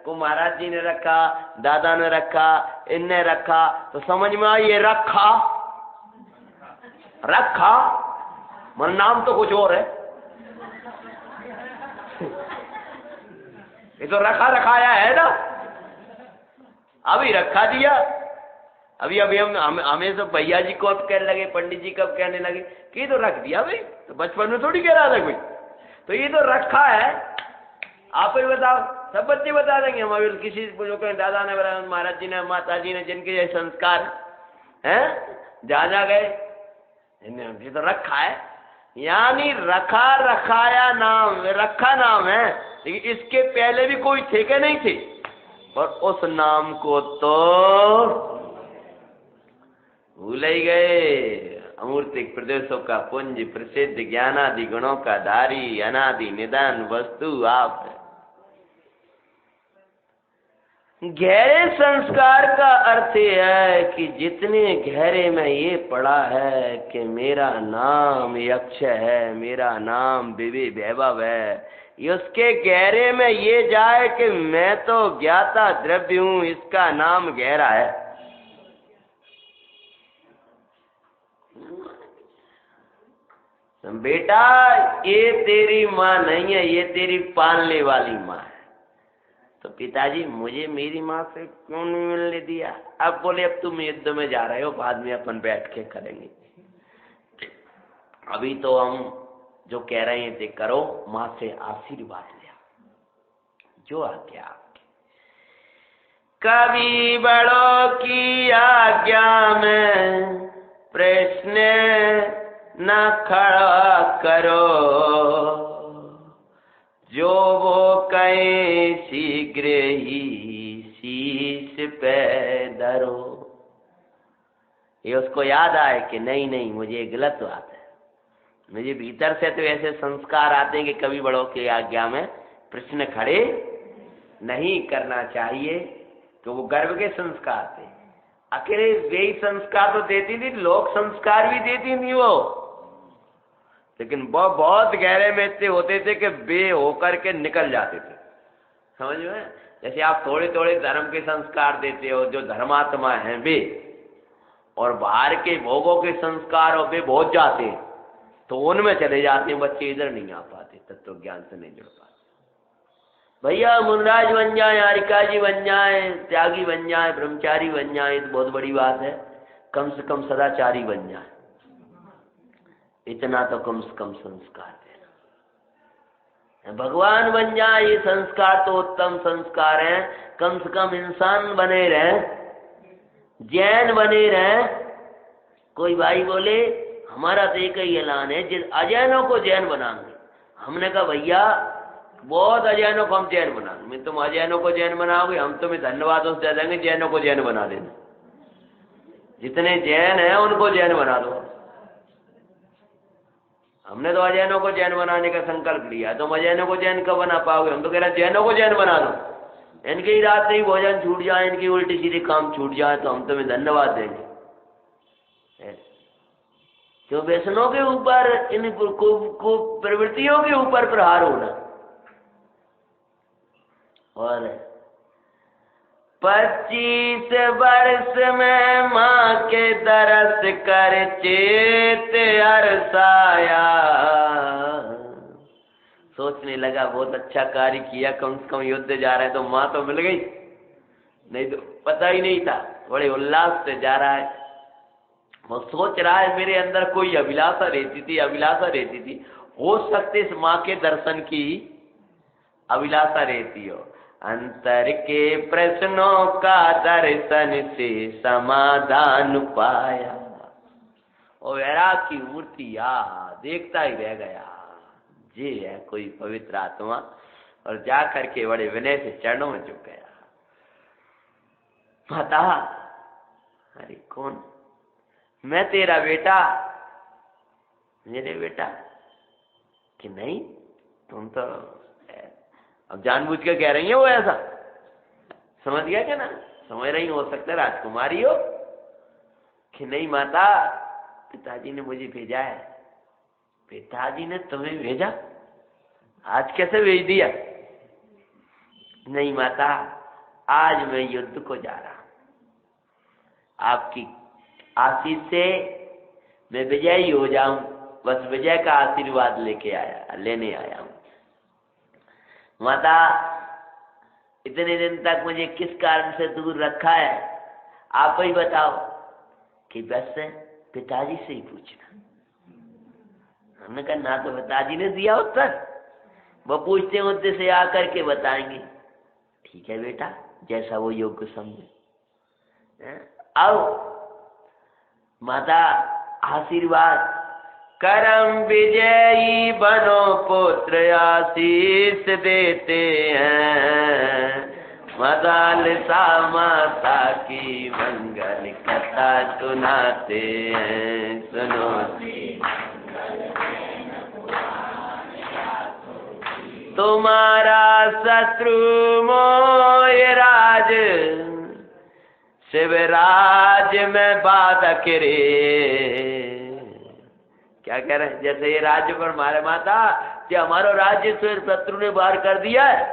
को महाराज जी ने रखा, दादा ने रखा, इनने रखा, तो समझ में आ ये रखा रखा मन नाम तो कुछ और है। ये तो रखा रखाया है ना, अभी रखा दिया। अभी अभी हमें तो भैया जी को अब कहने लगे, पंडित जी कब कहने लगे कि ये तो रख दिया भाई, तो बचपन में थोड़ी कह रहा था कोई, तो ये तो रखा है। आप ही बताओ, सब बच्चे बता देंगे। हम अभी किसी को जो कहें दादा ने बताया, महाराज जी ने, माता जी ने, जिनके ये संस्कार हैं जहाँ जा गए, ये तो रखा है। यानी रखा रखाया नाम, रखा नाम है, लेकिन इसके पहले भी कोई थे कि नहीं थे? और उस नाम को तो भूल ही गए। अमूर्तिक प्रदेशों का पुंज, प्रसिद्ध ज्ञानादि गुणों का धारी, अनादि निदान वस्तु आप। गहरे संस्कार का अर्थ है कि जितने गहरे में ये पड़ा है कि मेरा नाम यक्ष है, मेरा नाम विवि वैभव है, उसके गहरे में ये जाए कि मैं तो ज्ञाता द्रव्य हूं, इसका नाम गहरा है। बेटा ये तेरी माँ नहीं है, ये तेरी पालने वाली माँ है। तो पिताजी मुझे मेरी माँ से क्यों नहीं मिलने दिया? अब बोले अब तुम युद्ध में जा रहे हो, बाद में अपन बैठ के करेंगे, अभी तो हम जो कह रहे थे करो, माँ से आशीर्वाद ले, जो आज्ञा आपकी। कभी बड़ों की आज्ञा में प्रश्न न खड़ा करो, जो वो कहे शीघ्र ही शीश पे धरो। ये उसको याद आए कि नहीं नहीं मुझे गलत बात है, मुझे भीतर से तो ऐसे संस्कार आते हैं कि कभी बड़ों की आज्ञा में प्रश्न खड़े नहीं करना चाहिए, तो वो गर्व के संस्कार थे। अकेले वे संस्कार तो देती थी, लोक संस्कार भी देती थी वो, लेकिन वो बहुत गहरे में इतने होते थे कि बे होकर के निकल जाते थे। समझ में? जैसे आप थोड़े थोड़े धर्म के संस्कार देते हो जो धर्मात्मा हैं वे, और बाहर के भोगों के संस्कार वे बहुत जाते हैं, तो उनमें चले जाते हैं बच्चे, इधर नहीं आ पाते, तत्व ज्ञान से नहीं जुड़ पाते। भैया मुनराज बन जाए, हारिका जी बन जाए, त्यागी बन जाए, ब्रह्मचारी बन जाए, तो बहुत बड़ी बात है। कम से कम सदाचारी बन जाए, इतना तो कम से कम संस्कार देना। भगवान बन जाए, ये संस्कार तो उत्तम संस्कार है। कम से कम इंसान बने रहे, जैन बने रहे। कोई भाई बोले हमारा तो एक ही ऐलान है, जिन अजैनों को जैन बनाएंगे। हमने कहा भैया बहुत अजैनों को हम जैन बनाएंगे। तुम अजैनों को जैन बनाओगे, हम तुम्हें धन्यवादों से दे देंगे, जैनों को जैन बना देना। जितने जैन हैं उनको जैन बना दो। हमने तो अजैनों को जैन बनाने का संकल्प लिया, तो अजैनों को जैन कब बना पाओगे? हम तो कह रहे हैं जैनों को जैन बना दो, इनके ही रात ही भोजन छूट जाए, इनकी उल्टी सीधी काम छूट जाए, तो हम तुम्हें धन्यवाद देंगे। जो व्यसनों के ऊपर, इन को प्रवृत्तियों के ऊपर प्रहार होना। और 25 वर्ष में माँ के दरस कर चेत अरसाया, सोचने लगा बहुत अच्छा कार्य किया, कम से कम युद्ध जा रहा है तो माँ तो मिल गई, नहीं तो पता ही नहीं था। बड़े उल्लास से जा रहा है, वो सोच रहा है मेरे अंदर कोई अभिलाषा रहती थी, हो सकते इस माँ के दर्शन की अभिलाषा रहती हो। अंतर के प्रश्नों का दर्शन से समाधान पाया, और वैराग की मूर्ति देखता ही रह गया, ये है कोई पवित्र आत्मा। और जा करके बड़े विनय से चरणों में झुक गया। माता, अरे कौन? मैं तेरा बेटा। मेरे बेटा कि नहीं, तुम तो अब जानबूझ के कह रही हो वो ऐसा, समझ गया क्या ना? समझ रही हो सकता है राजकुमारी हो कि नहीं माता, पिताजी ने मुझे भेजा है। पिताजी ने तुम्हें भेजा? आज कैसे भेज दिया? नहीं माता, आज मैं युद्ध को जा रहा हूं, आपकी आशीष से मैं विजयी हो जाऊं, बस विजय का आशीर्वाद लेने आया हूं। माता, इतने दिन तक मुझे किस कारण से दूर रखा है, आप ही बताओ। कि बस पिताजी से ही पूछना। हमने कहा ना तो पिताजी ने दिया उत्तर, वो पूछते मुद्दे से आकर के बताएंगे। ठीक है बेटा, जैसा वो योग्य समझे। आओ माता, आशीर्वाद। करम विजयी बनो पुत्र आशीष देते हैं, मदालसा माता की मंगल कथा सुनाते हैं। सुनो तुम्हारा शत्रु मोय राज, शिवराज में बाधक रे। क्या कह रहे हैं? जैसे ये राज्य पर मारे माता कि हमारा राज्य फिर शत्रु ने बाहर कर दिया है,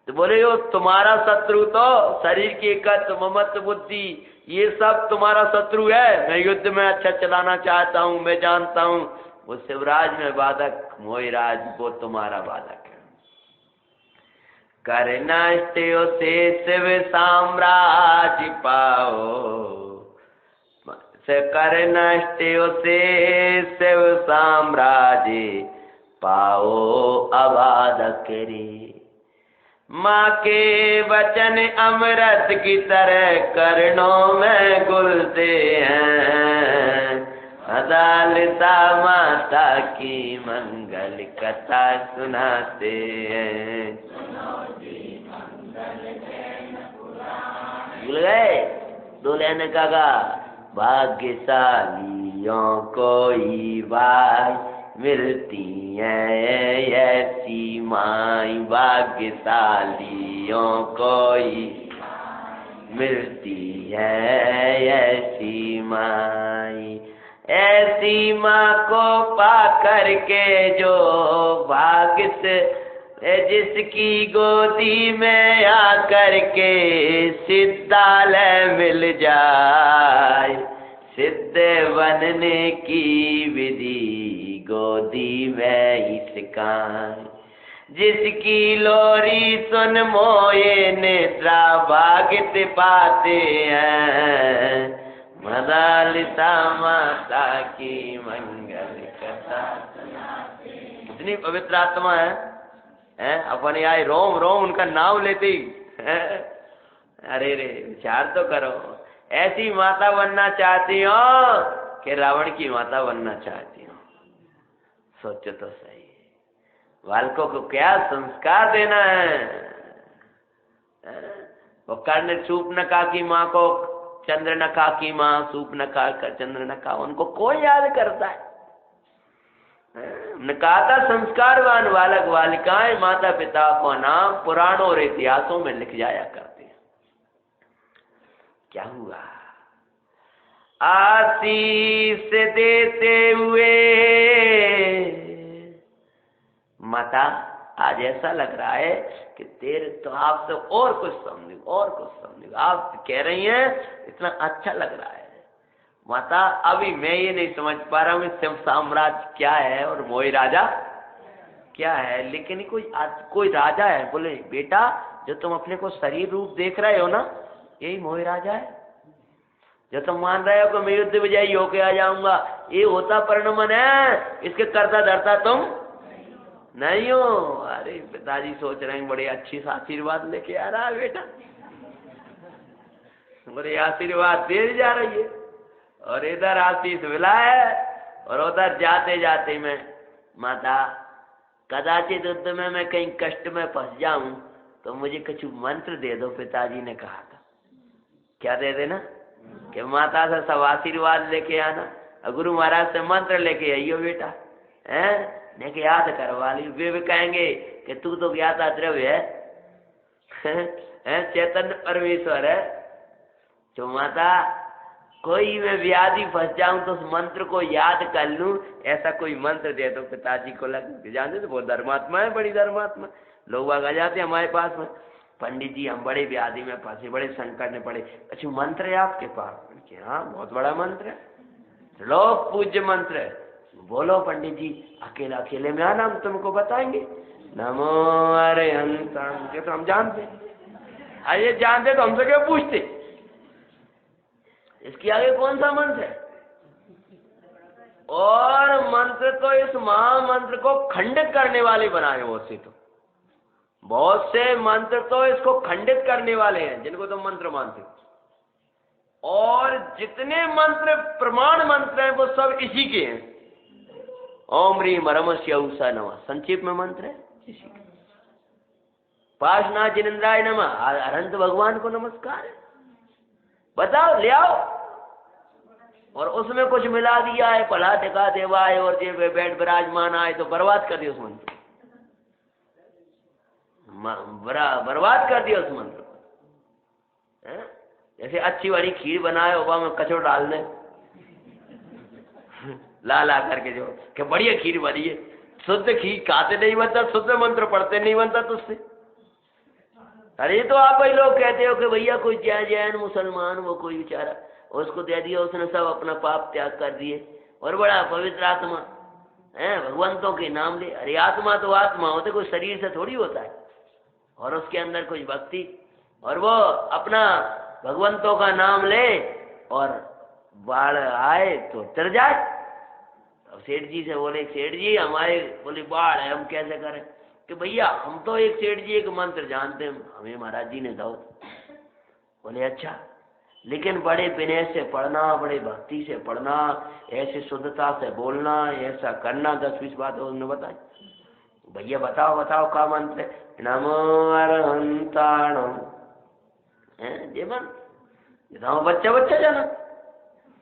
तो बोले यो तुम्हारा शत्रु तो शरीर की एकत्र ममत्व बुद्धि, ये सब तुम्हारा शत्रु है। मैं युद्ध में अच्छा चलाना चाहता हूँ, मैं जानता हूँ वो शिवराज में बाधक मोहराज, वो तुम्हारा बाधक है। करना से शिव साम्राज्य पाओ, से कर नष्टो से शिव साम्राज्य पाओ अबाधक रे। माँ के वचन अमृत की तरह कर्णों में घुलते हैं, अदालता माता की मंगल कथा सुनाते हैं। भूल गए? दूल्हे ने कहा भाग्यशालियों को ही भाई मिलती है ऐसी माई, भाग्यशालियों को ही मिलती है ऐसी माई। ऐसी माँ को पा करके जो भाग्य से जिसकी गोदी में आकर के सिद्धालय मिल जाए, सिद्ध बनने की विधि गोदी में ही सिखाए। जिसकी लोरी सुन मोये नेत्रा भागित पाते हैं, मदालिता माता की मंगल कथा। कितनी पवित्र आत्मा है अपने आए रोम रोम उनका नाम लेते ही। अरे रे, विचार तो करो, ऐसी माता बनना चाहती हो कि रावण की माता बनना चाहती हो? सोचो तो सही, बालकों को क्या संस्कार देना है। वो कर्ण शूर्पणखा की माँ को चंद्रनखा की माँ, शूर्पणखा का चंद्रनखा, उनको कोई याद करता है? हमने कहा था संस्कारवान बालक बालिकाएं माता पिता को नाम पुराणों और इतिहासों में लिख जाया करते हैं। क्या हुआ? आशीष देते हुए माता आज ऐसा लग रहा है कि तेरे तो आपसे और कुछ समझो आप कह रही हैं इतना अच्छा लग रहा है। माता अभी मैं ये नहीं समझ पा रहा हूँ शिव साम्राज्य क्या है और मोही राजा क्या है, लेकिन कोई राजा है। बोले बेटा जो तुम अपने को शरीर रूप देख रहे हो ना यही मोही राजा है। जो तुम मान रहे हो कि मैं युद्ध विजयी होके आ जाऊंगा, ये होता परिणमन है, इसके करता धरता तुम नहीं हो। अरे पिताजी सोच रहे हैं बड़े अच्छी सा आशीर्वाद लेके आ रहा है बेटा, बड़े आशीर्वाद दे जा रही है और इधर आशीष मिला है और उधर जाते जाते मैं माता कदाचित युद्ध में मैं कहीं कष्ट में फंस जाऊं तो मुझे कुछ मंत्र दे दो। पिताजी ने कहा था क्या दे देना कि माता से सब आशीर्वाद लेके आना और गुरु महाराज से मंत्र लेके आइयो बेटा हैं, नहीं कि याद करवा ली। वे भी कहेंगे कि तू तो ज्ञाता द्रव्य है चैतन्य परमेश्वर है। तो माता कोई मैं व्याधि फंस जाऊं तो उस मंत्र को याद कर लूं, ऐसा कोई मंत्र दे दो। पिताजी को लग जानते तो बहुत धर्मात्मा है, बड़ी धर्मात्मा। लोग आ जाते हैं हमारे पास में, पंडित जी हम बड़े व्याधि में फंसे, बड़े संकट में पड़े, अच्छा मंत्र है आपके पास? हाँ बहुत बड़ा मंत्र है, लोग पूज्य मंत्र है। बोलो पंडित जी, अकेला अकेले में आना हम तुमको बताएंगे। नमो अरिहंतां, ये तो हम जानते, अरे जानते तो हमसे क्यों पूछते, इसके आगे कौन सा मंत्र है? और मंत्र तो इस महामंत्र को खंडित करने वाले बनाए बहुत से मंत्र तो इसको खंडित करने वाले हैं जिनको तुम मंत्र मानते हो। और जितने मंत्र प्रमाण मंत्र हैं वो सब इसी के हैं। ओम ह्रीम रमस्य उषा नमः संक्षिप्त में मंत्र है इसी के। पाशना जिनेन्द्राय नमः अनंत भगवान को नमस्कार है। बताओ ले आओ। और उसमें कुछ मिला दिया है पढ़ा टिका देवाय और जे बैठ विराजमान आए तो बर्बाद कर दिया उस मंत्र को, बर्बाद कर दिया उस मंत्र को। जैसे अच्छी वाली खीर बनाए होगा में कचौड़ डाल दे ला करके जो कि बढ़िया खीर बनी है, शुद्ध खीर खाते नहीं बनता, शुद्ध मंत्र पढ़ते नहीं बनता तुझसे। अरे तो आप ही लोग कहते हो कि भैया कोई जैन मुसलमान वो कोई बेचारा उसको दे दिया, उसने सब अपना पाप त्याग कर दिए और बड़ा पवित्र आत्मा है भगवंतों के नाम ले। अरे आत्मा तो आत्मा होते, कोई शरीर से थोड़ी होता है, और उसके अंदर कुछ भक्ति और वो अपना भगवंतों का नाम ले और बाढ़ आए तो तर जाए। अब सेठ जी से बोले सेठ जी हमारे बोले बाढ़ है हम कैसे करें? कि भैया हम तो एक सेठ जी एक मंत्र जानते हैं, हमें महाराज जी ने दो। बोले अच्छा, लेकिन बड़े विनय से पढ़ना, बड़े भक्ति से पढ़ना, ऐसे शुद्धता से बोलना, ऐसा करना। 10-20 बात उन्होंने बताई। भैया बताओ बताओ का मंत्र है? नमो अरहंताणम जे मन बच्चा जाना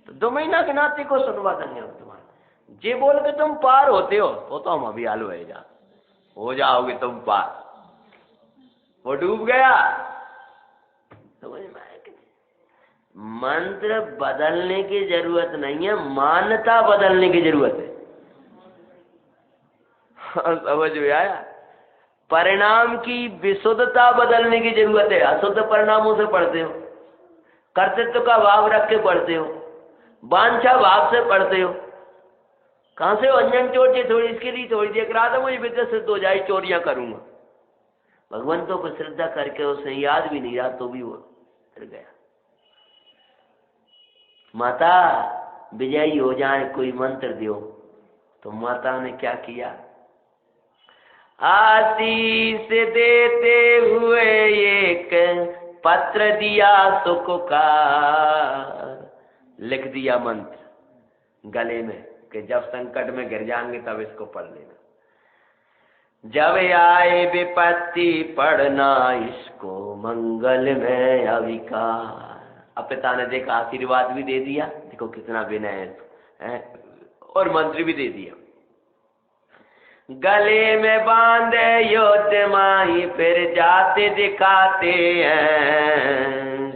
तो 2 महीना के नाते को सुनवा देंगे हम तुम्हारा। जे बोल के तुम पार होते हो तो हम अभी आलू हो जाओगे तुम पार। वो डूब गया। समझ में आया कि मंत्र बदलने की जरूरत नहीं है, मान्यता बदलने की जरूरत है। समझ में आया? परिणाम की विशुद्धता बदलने की जरूरत है। अशुद्ध परिणामों से पढ़ते हो, कर्तृत्व का भाव रख के पढ़ते हो, वांछा भाव से पढ़ते हो। कहां से अंजन चोर जी थोड़ी इसके लिए थोड़ी देख रहा था मुझे विद्या सिद्ध हो जाए चोरियां करूंगा। भगवंतों को श्रद्धा करके उसे याद भी नहीं रहा तो भी वो डर गया। माता विजयी हो जाए कोई मंत्र दियो। तो माता ने क्या किया? आशीष देते हुए एक पत्र दिया सुख का, लिख दिया मंत्र गले में कि जब संकट में गिर जाएंगे तब इसको पढ़ लेना। जब आए विपत्ति पढ़ना इसको मंगल में अविकार। अब पिता ने देखा आशीर्वाद भी दे दिया, देखो कितना विनय है, और मंत्र भी दे दिया। गले में बांधे युद्ध माही फिर जाते दिखाते हैं।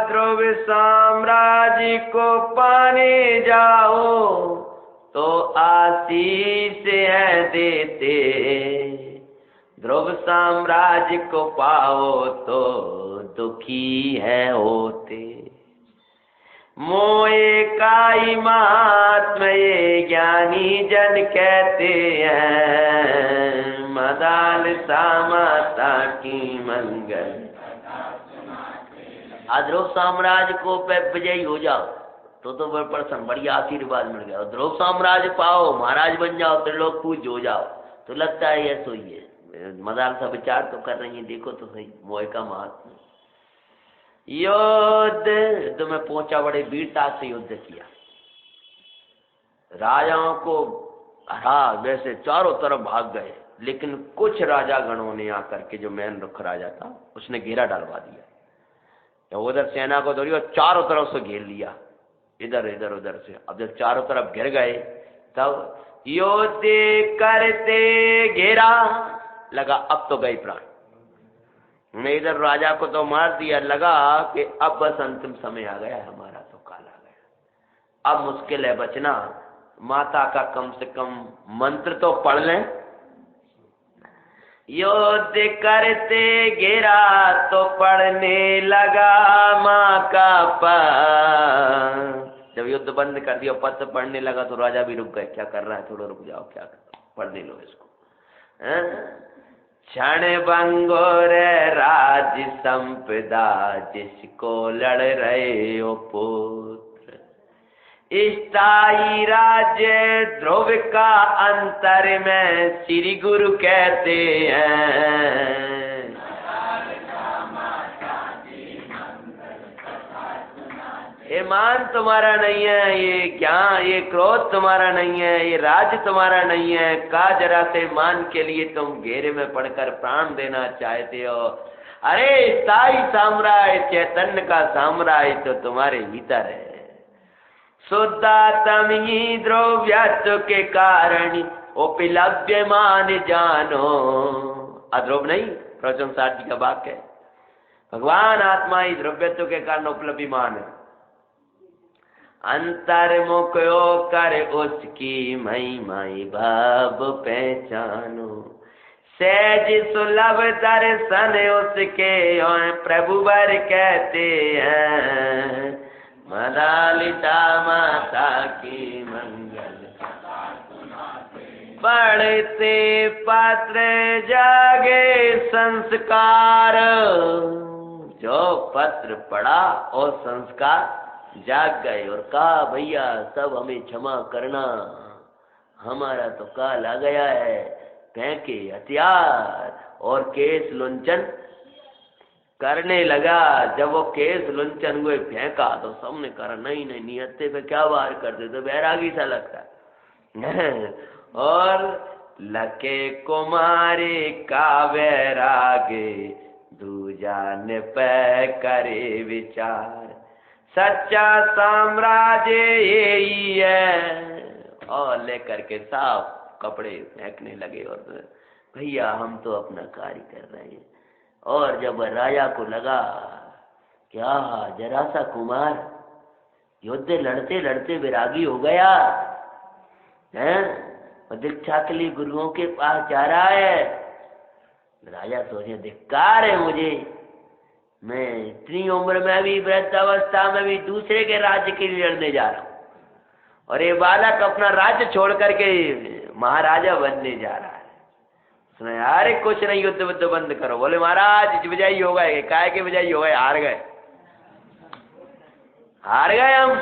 ध्रुव साम्राज्य को पाने जाओ तो आशीष है देते, ध्रुव साम्राज्य को पाओ तो दुखी है होते। मोए काई महात्मा ये ज्ञानी जन कहते हैं, मदाल सामाता की मंगल। ध्रुव साम्राज्य को पे विजयी हो जाओ तो प्रसन्न बढ़िया आशीर्वाद मिल गया। ध्रुव साम्राज्य पाओ महाराज बन जाओ त्रिलोक पूज्य हो जाओ तो लगता है ये सोई है। मदाल सा विचार तो कर रही है, देखो तो सही मोह का महात्मा। युद्ध में पहुंचा, बड़े वीरता से युद्ध किया, राजाओं को हरा, वैसे चारों तरफ भाग गए। लेकिन कुछ राजा गणों ने आकर के, जो मैन रुख राजा था उसने घेरा डालवा दिया, तो उधर सेना को दौड़ी और चारों तरफ से घेर लिया, इधर इधर उधर से। अब जब चारों तरफ घिर गए तब युद्ध करते घेरा लगा, अब तो गई प्राण। उन्हें इधर राजा को तो मार दिया, लगा कि अब बस अंतिम समय आ गया है, हमारा तो काल आ गया, अब मुश्किल है बचना। माता का कम से कम मंत्र तो पढ़ लें। युद्ध करते घेरा तो पढ़ने लगा माँ का पद। जब युद्ध बंद कर दिया पद पढ़ने लगा तो राजा भी रुक गए, क्या कर रहा है, थोड़ा रुक जाओ, क्या कर, पढ़ने लो इसको। क्षण भंगुर राज संपदा जिसको लड़ रहे हो पुत्र, स्थाई राज्य ध्रुव का अंतर में श्री गुरु कहते हैं। ये मान तुम्हारा नहीं है, ये ज्ञान, ये क्रोध तुम्हारा नहीं है, ये राज्य तुम्हारा नहीं है। का जरा से मान के लिए तुम घेरे में पड़कर प्राण देना चाहते हो। अरे स्थाई साम्राज्य, चैतन्य का साम्राज्य तो तुम्हारे भीतर है। शुद्धात्म ही द्रव्यत्व के कारण उपलब्ध मान जानो। अध्रुव नहीं, प्रवचन 60 जी का वाक्य है। भगवान आत्मा ही द्रव्यत्व के कारण उपलब्धिमान है। अंतर्मुख कर उसकी महिमाई भाव पहचानो, सहज सुलभ दर्शन उसके और प्रभु वर कहते हैं। मदालिता माता की मंगल पढ़ते पत्र जागे संस्कार। जो पत्र पढ़ा और संस्कार जाग गए और कहा भैया सब हमें क्षमा करना, हमारा तो काल आ गया है। फेंके हथियार और केस लुंचन करने लगा। जब वो केस लुंचन हुए फेंका तो सबने कहा नहीं नहीं, नियत्ते पे क्या वार करते, तो बैरागी सा लगता है। और लके कुमारी का वैरागे दूजा ने पे करे विचार, सच्चा साम्राज्य यही है। और लेकर के साफ कपड़े फेंकने लगे और भैया हम तो अपना कार्य कर रहे हैं। और जब राजा को लगा क्या जरा सा कुमार युद्ध लड़ते लड़ते विरागी हो गया है, दीक्षा के लिए गुरुओं के पास जा रहा है। राजा सोचे धिक्कार है मुझे, मैं इतनी उम्र में भी, वृद्धावस्था में भी दूसरे के राज्य के लिए लड़ने जा रहा हूँ, और ये बालक अपना राज्य छोड़ करके महाराजा बनने जा रहा है। सुना अरे कुछ नहीं, युद्ध बुद्ध बंद करो। बोले महाराज विजयी हो गए, काय के विजयी हो गए, हार गए। हार गए हम,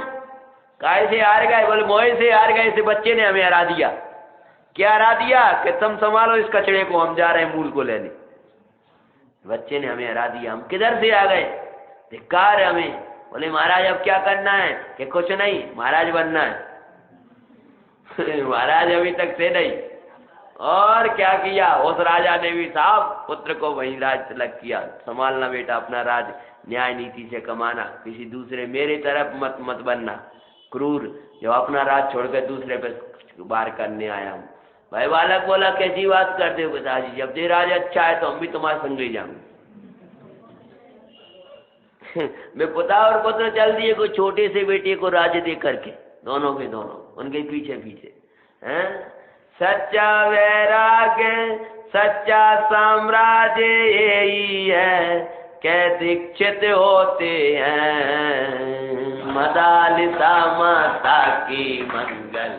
काय से हार गए? बोले मोह से हार गए। इसे बच्चे ने हमें हरा दिया। क्या हरा दिया? कि तुम संभालो इस कचड़े को, हम जा रहे हैं मूल को लेने। बच्चे ने हमें हरा दिया। हम किधर से आ गए? धिक्कार है हमें। बोले महाराज अब क्या करना है? कि कुछ नहीं, महाराज बनना है। महाराज अभी तक से नहीं, और क्या किया उस राजा ने भी साहब, पुत्र को वहीं राज तिलक किया। संभालना बेटा अपना राज, न्याय नीति से कमाना, किसी दूसरे मेरे तरफ मत बनना क्रूर, जो अपना राज छोड़कर दूसरे पे वार करने आया हूँ। भाई बालक बोला कैसी बात करते हो पिताजी, जब ये राज अच्छा है तो हम भी तुम्हारे संग ही जाऊंगे। मैं पिता और पुत्र चल दिए कोई छोटे से बेटे को राज्य दे करके, दोनों के दोनों उनके पीछे पीछे हैं। सच्चा वैराग्य सच्चा साम्राज्य यही है, कै दीक्षित होते हैं मदालिता माता की मंगल।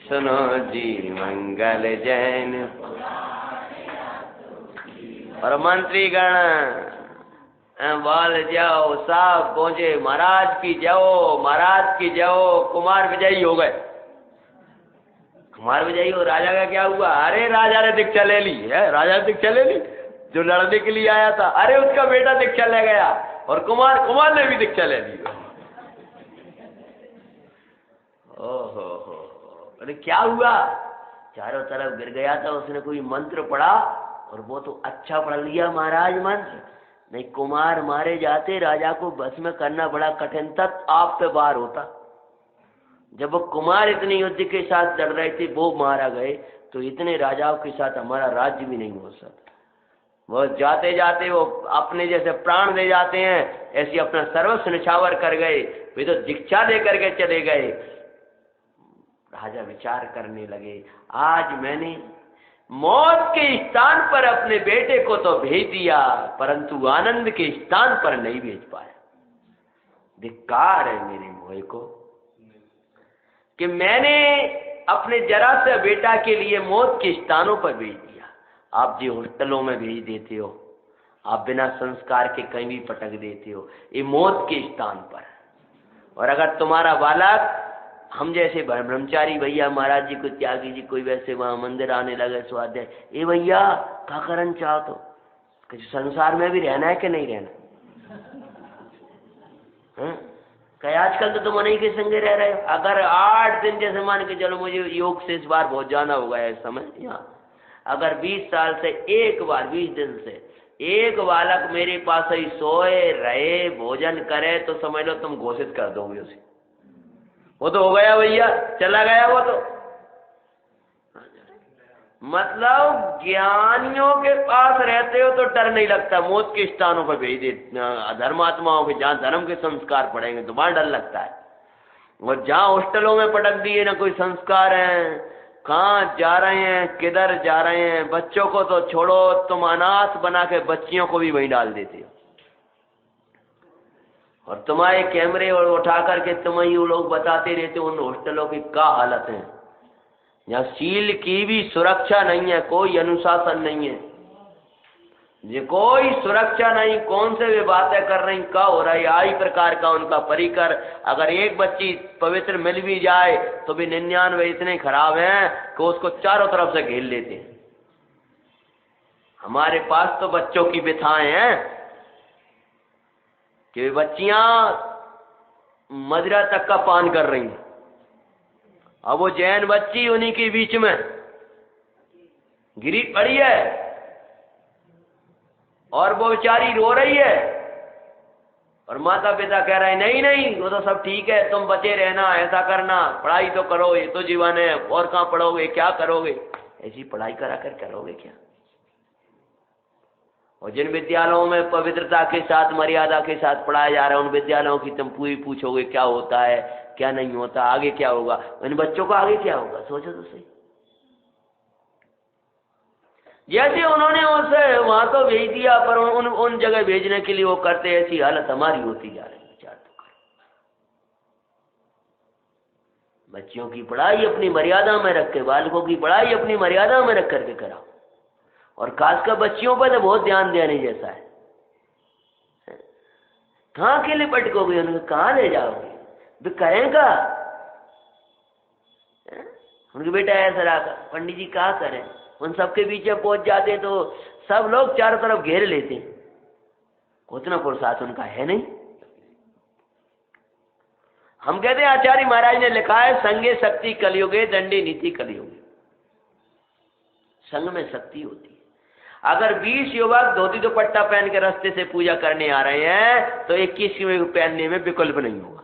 सुनो जी मंगल जैन। और मंत्रीगण बोल जाओ साहब पहुंचे, महाराज की जाओ, महाराज की जाओ। कुमार विजयी हो गए। कुमार विजयी हो, राजा का क्या हुआ? अरे राजा ने दीक्षा ले ली है, राजा ने दीक्षा ले ली, जो लड़ने के लिए आया था, अरे उसका बेटा दीक्षा ले गया, और कुमार ने भी दीक्षा ले ली। ओहो हो, अरे क्या हुआ? चारों तरफ गिर गया था, उसने कोई मंत्र पढ़ा, और वो तो अच्छा पढ़ लिया महाराज मंत्र। नहीं, कुमार मारे जाते, राजा को बस में करना बड़ा कठिन था, आप पे वार होता। जब वो कुमार इतने युद्ध के साथ लड़ रहे थे, वो मारा गए, तो इतने राजाओं के साथ हमारा राज्य भी नहीं हो सकता। वो जाते जाते वो अपने जैसे प्राण दे जाते हैं, ऐसे अपना सर्वस्व निछावर कर गए। वे तो दीक्षा दे करके चले गए। राजा विचार करने लगे, आज मैंने मौत के स्थान पर अपने बेटे को तो भेज दिया, परंतु आनंद के स्थान पर नहीं भेज पाया। धिक्कार है मेरे मोह को कि मैंने अपने जरा से बेटा के लिए मौत के स्थानों पर भेज दिया। आप जी हॉस्टलों में भेज देते हो, आप बिना संस्कार के कहीं भी पटक देते हो, ये मौत के स्थान पर। और अगर तुम्हारा बालक हम जैसे ब्रह्मचारी भैया महाराज जी को त्यागी जी कोई वैसे वहां मंदिर आने लगे स्वाध्याय, ए भैया क्या करना चाहो तो संसार में भी रहना है कि नहीं रहना? कहीं आजकल तो तुम उन्हीं के संगे रह रहे हो। अगर 8 दिन जैसे मान के चलो, मुझे योग से इस बार बहुत जाना होगा इस समय यहाँ, अगर 20 साल से एक बार 20 दिन से एक बालक मेरे पास ही सोए रहे भोजन करे, तो समझ लो तुम घोषित कर दोगे उसे। वो तो हो गया भैया, चला गया वो तो। मतलब ज्ञानियों के पास रहते हो तो डर नहीं लगता, मौत के स्थानों पर भेज दे, धर्मात्माओं के जहाँ धर्म के संस्कार पड़ेंगे तो वहां डर लगता है। और जहाँ हॉस्टलों में पटक दिए ना कोई संस्कार हैं, कहाँ जा रहे हैं, किधर जा रहे हैं। बच्चों को तो छोड़ो, तुम अनाथ बना के बच्चियों को भी वहीं डाल देते हो, और तुम्हारे कैमरे और उठा करके तुम्हें वो लोग बताते रहते उन हॉस्टलों की क्या हालत है। यहाँ सील की भी सुरक्षा नहीं है, कोई अनुशासन नहीं है, ये कोई सुरक्षा नहीं। कौन से वे बातें कर रही, क्या हो रहा है, आई प्रकार का उनका परिकर। अगर एक बच्ची पवित्र मिल भी जाए तो भी 99 इतने खराब हैं कि उसको चारों तरफ से घेर लेते हैं। हमारे पास तो बच्चों की व्यथाएं हैं कि बच्चियां मदिरा तक का पान कर रही हैं। अब वो जैन बच्ची उन्हीं के बीच में गिरी पड़ी है, और वो बेचारी रो रही है, और माता पिता कह रहे हैं नहीं नहीं वो तो सब ठीक है, तुम बचे रहना, ऐसा करना, पढ़ाई तो करो, ये तो जीवन है, और कहाँ पढ़ोगे, क्या करोगे, ऐसी पढ़ाई करा कर करोगे क्या? और जिन विद्यालयों में पवित्रता के साथ मर्यादा के साथ पढ़ाया जा रहा है, उन विद्यालयों की तुम पूरी पूछोगे क्या होता है क्या नहीं होता, आगे क्या होगा, इन बच्चों को आगे क्या होगा, सोचो तो सही। जैसे उन्होंने उसे वहां तो भेज दिया, पर उन जगह भेजने के लिए वो करते, ऐसी हालत हमारी होती जा रही है। विचार तो करो, बच्चियों की पढ़ाई अपनी मर्यादा में रख के, बालकों की पढ़ाई अपनी मर्यादा में रख करके कराओ, और खासकर बच्चियों पर तो बहुत ध्यान देने जैसा है। कहाँ के लिए पटकोगे उनको, कहाँ ले जाओगे, वे करेंगा उनके बेटा ऐसा रहा, पंडित जी क्या करें, उन सबके बीच में पहुंच जाते तो सब लोग चारों तरफ घेर लेते, उतना पुरुषार्थ उनका है नहीं। हम कहते हैं आचार्य महाराज ने लिखा है संगे शक्ति कलयुगे दंडी नीति कलयुगे। संग में शक्ति होती है। अगर 20 युवक धोती दुपट्टा पहन के रास्ते से पूजा करने आ रहे हैं तो 21वें पहनने में विकल्प नहीं होगा।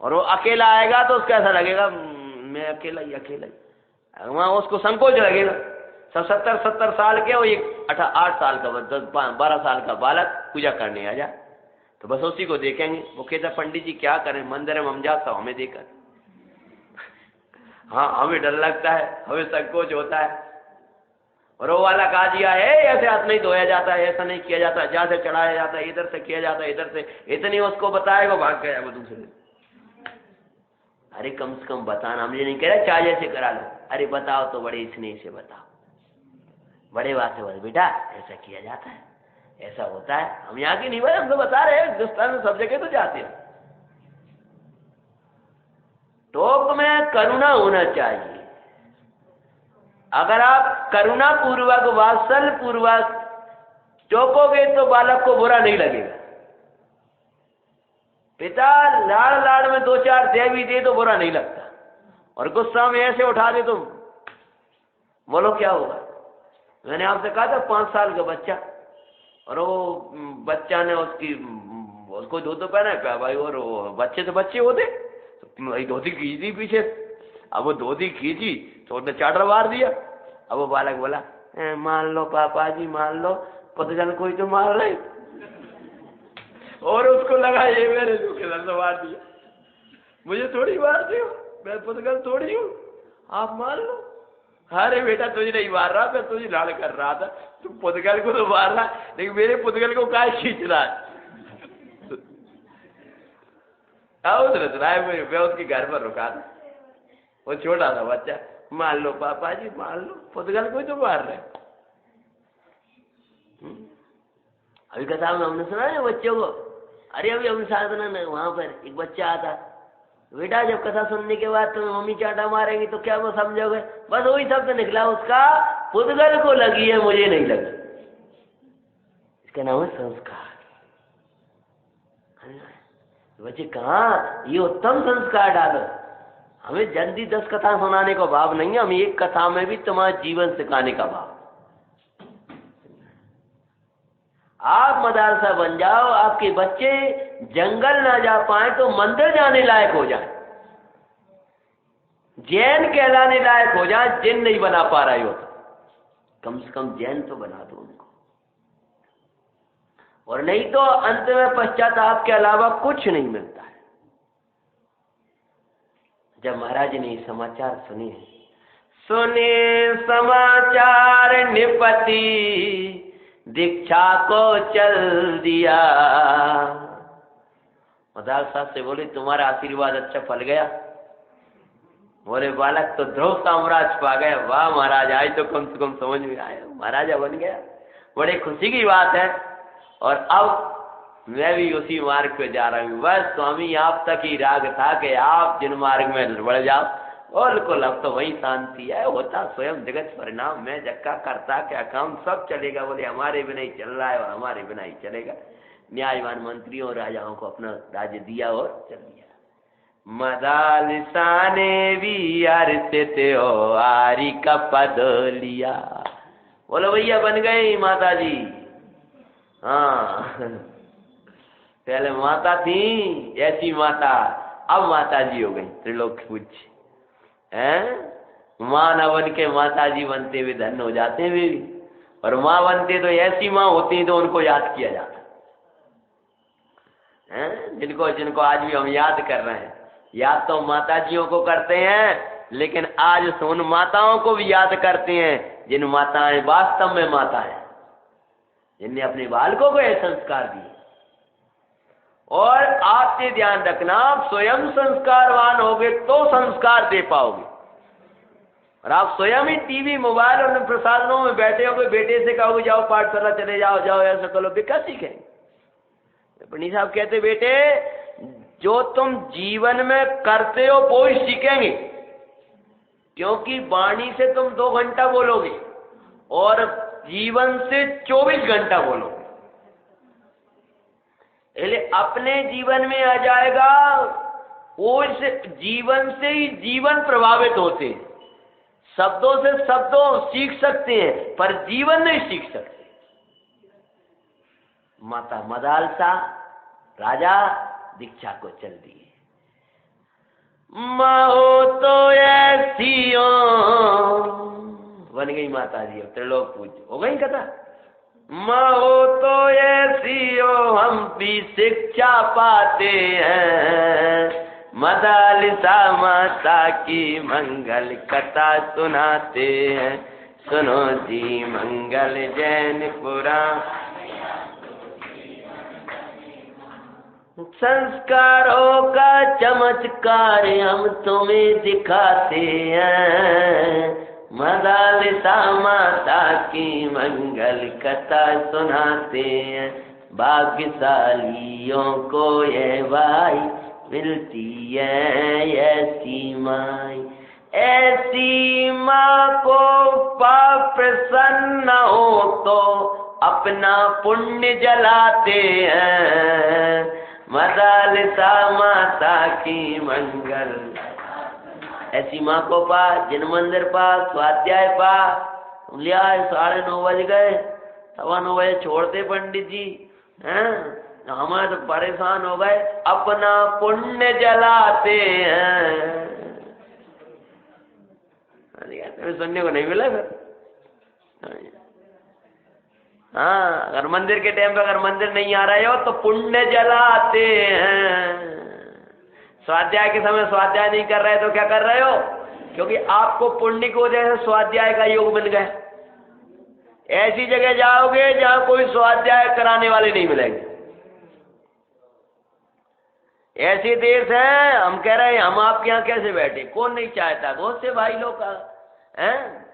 और वो अकेला आएगा तो उसको ऐसा लगेगा मैं अकेला ही, वहां उसको संकोच लगेगा। सब 70 साल के, वो एक 8 साल का 10-12 साल का बालक पूजा करने आ जा, तो बस उसी को देखेंगे। वो कहता पंडित जी क्या करें, मंदिर में हम जाता हूं हमें देखकर। हाँ हमें डर लगता है, हमें संकोच होता है। और वो वाला कहा दिया है ऐसे हाथ नहीं धोया जाता है, ऐसा नहीं किया जाता, जहां से चढ़ाया जाता है इधर से किया जाता है, इधर से, इतनी उसको बताएगा भाग गया वो दूसरे। अरे कम से कम बताना, हम ये नहीं कह रहे चाय जैसे करा लो, अरे बताओ तो बड़े स्नेह से बताओ, बड़े बात से बोले बेटा ऐसा किया जाता है, ऐसा होता है। हम यहाँ की नहीं भाई, हम तो बता रहे हैं, हिंदुस्तान में सब जगह तो जाते हैं। टोक में करुणा होना चाहिए। अगर आप करुणा पूर्वक वात्सल्य पूर्वक टोकोगे तो बालक को बुरा नहीं लगेगा। पिता लाड़ लाड़ में 2-4 दे भी दे तो बुरा नहीं लगता, और गुस्सा में ऐसे उठा दे तो बोलो क्या होगा। मैंने आपसे कहा था 5 साल का बच्चा, और वो बच्चा ने उसको धोती पहना है भाई, और बच्चे तो बच्चे होते, धोती खींची पीछे। अब वो धोती खींची तो उसने चादर मार दिया। अब वो बालक बोला मान लो पापा जी मान लो, पतजन कोई तो मार रहे, और उसको लगा ये मेरे दुखिला मार दिया, मुझे थोड़ी मारते हो, मैं पुतगल थोड़ी हूँ, आप मान लो। अरे बेटा तुझे नहीं मार रहा, मैं तुझे लाड़ कर रहा था, तू पुतगल को तो मार रहा, लेकिन मेरे पुतगल को काय खींच रहा है। मैं उसके घर पर रुका था, वो छोटा था बच्चा, मान लो पापा जी मान लो, पुतगल को तो मार रहे। अभी कथा में हमने सुना है बच्चों को, अरे अभी हम साधना में वहां पर एक बच्चा आता, बेटा जब कथा सुनने के बाद तुम्हें मम्मी चाटा मारेंगी तो क्या वो समझोगे, बस वही शब्द निकला उसका, पुतगल को लगी है मुझे नहीं लगी। इसका नाम है संस्कार। बच्चे कहाँ ये उत्तम संस्कार डालो। हमें जल्दी 10 कथा सुनाने का भाव नहीं है, हमें एक कथा में भी तुम्हारा जीवन सिखाने का भाव। आप मदरसा बन जाओ, आपके बच्चे जंगल ना जा पाए तो मंदिर जाने लायक हो जाए, जैन कहलाने लायक हो जाए। जिन नहीं बना पा रहे हो तो कम से कम जैन तो बना दो उनको, और नहीं तो अंत में पश्चाताप के अलावा कुछ नहीं मिलता है। जब महाराज ने समाचार सुने समाचार निपति दीक्षा को चल दिया। मदार साहब से बोले तुम्हारा आशीर्वाद अच्छा फल गया। बोले बालक तो ध्रुव साम्राज्य पा गया। वाह महाराज आज तो कम से कम समझ में आया, महाराजा बन गया, बड़ी खुशी की बात है। और अब मैं भी उसी मार्ग पे जा रहा हूँ। बस स्वामी आप तक ही राग था कि आप जिन मार्ग में बढ़ जाओ, बिल्कुल अब तो वही शांति है, होता स्वयं जगत परिणाम। मैं जक्का करता क्या काम सब चलेगा। बोले हमारे बिना ही चल रहा है और हमारे बिना ही चलेगा। न्यायवान मंत्रियों और राजाओं को अपना राज्य दिया और चल दिया। मदालसाने भी अरते हो आरी का पद लिया। बोलो भैया बन गए माता जी। हाँ पहले माता थी ऐसी माता, अब माता जी हो गई त्रिलोक पूज्य हैं। माँ न बन के माता जी बनते हुए धन्य हो जाते हैं वे भी, और माँ बनते तो ऐसी माँ होती तो उनको याद किया जाता है। जिनको आज भी हम याद कर रहे हैं। याद तो माता जियों को करते हैं, लेकिन आज उन माताओं को भी याद करते हैं जिन माताएं वास्तव में माता है, जिनने अपने बालकों को यह संस्कार दिए। और आपसे ध्यान रखना, स्वयं संस्कारवान होगे तो संस्कार दे पाओगे। और आप स्वयं ही टीवी मोबाइल और प्रसाधनों में बैठे होगे, बेटे से कहोगे जाओ पाठशाला चले जाओ, जाओ ऐसा करो, क्या सीखेंगे। पंडित साहब कहते बेटे जो तुम जीवन में करते हो वो ही सीखेंगे, क्योंकि वाणी से तुम 2 घंटा बोलोगे और जीवन से 24 घंटा बोलोगे। इसलिए अपने जीवन में आ जाएगा, वो इस जीवन से ही जीवन प्रभावित होते हैं। शब्दों से शब्दों सीख सकते हैं पर जीवन नहीं सीख सकते। माता मदालसा राजा दीक्षा को चल दिए। माँ हो तो ऐसी हो, बन गई माता जी, अब त्रिलोक पूज हो गई कथा। माँ हो तो ऐसी हो, हम भी शिक्षा पाते हैं, मदालसा माता की मंगल कथा सुनाते हैं। सुनो जी मंगल जैन पुराण, संस्कारों का चमत्कार हम तुम्हें दिखाते हैं, मदालसा माता की मंगल कथा सुनाते हैं। भाग्यशालियों को ये भाई मिलती है ऐसी माई, ऐसी माँ को पाप प्रसन्न हो तो अपना पुण्य जलाते हैं, मदालसा माता की मंगल। ऐसी माँ को पा, जिन मंदिर पा, स्वाध्याय पा, लिया 9:30 बज गए, 9:15 बजे छोड़ते पंडित जी हैं, हमारे तो परेशान हो गए, अपना पुण्य जलाते हैं। सुनने को नहीं मिला फिर। हाँ, अगर मंदिर के टाइम पे अगर मंदिर नहीं आ रहे हो तो पुण्य जलाते हैं। स्वाध्याय के समय स्वाध्याय नहीं कर रहे तो क्या कर रहे हो? क्योंकि आपको पुण्य की वजह से स्वाध्याय का योग मिल गया। ऐसी जगह जाओगे जहां कोई स्वाध्याय कराने वाले नहीं मिलेंगे। ऐसे देश है, हम कह रहे हैं हम आपके यहाँ कैसे बैठे, कौन नहीं चाहता, बहुत से भाई लोग हैं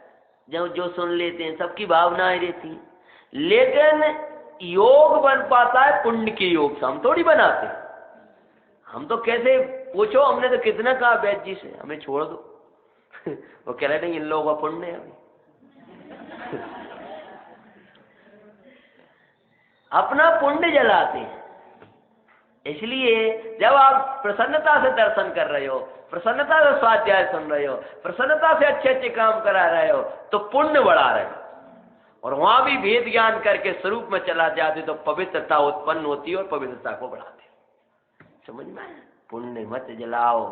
जो सुन लेते हैं, सबकी भावनाएं रहती हैं, लेकिन योग बन पाता है पुण्य के योग से, हम थोड़ी बनाते। हम तो कैसे पूछो, हमने तो कितना कहा वैद्य जी से हमें छोड़ दो वो कह रहे नहीं इन लोगों का पुण्य है अपना पुण्य जलाते हैं। इसलिए जब आप प्रसन्नता से दर्शन कर रहे हो, प्रसन्नता से स्वाध्याय सुन रहे हो, प्रसन्नता से अच्छे अच्छे काम करा रहे हो तो पुण्य बढ़ा रहे हो। और वहां भी भेद ज्ञान करके स्वरूप में चला जाते तो पवित्रता उत्पन्न होती है और पवित्रता को बढ़ाते। समझ में आया? पुण्य मत जलाओ।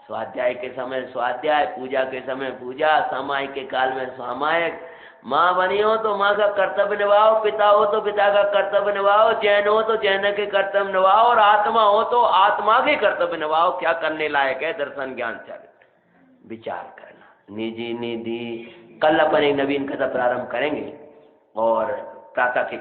स्वाध्याय के समय स्वाध्याय, पूजा के समय पूजा, सामायिक के काल में सामायिक। माँ बनी हो तो माँ का कर्तव्य निभाओ, पिता हो तो पिता का कर्तव्य निभाओ, जैन हो तो जैन के कर्तव्य निभाओ, और आत्मा हो तो आत्मा के कर्तव्य निभाओ। क्या करने लायक है? दर्शन ज्ञान चरित्र विचार करना। निधि निधि कल अपन एक नवीन कथा प्रारंभ करेंगे और प्रातः के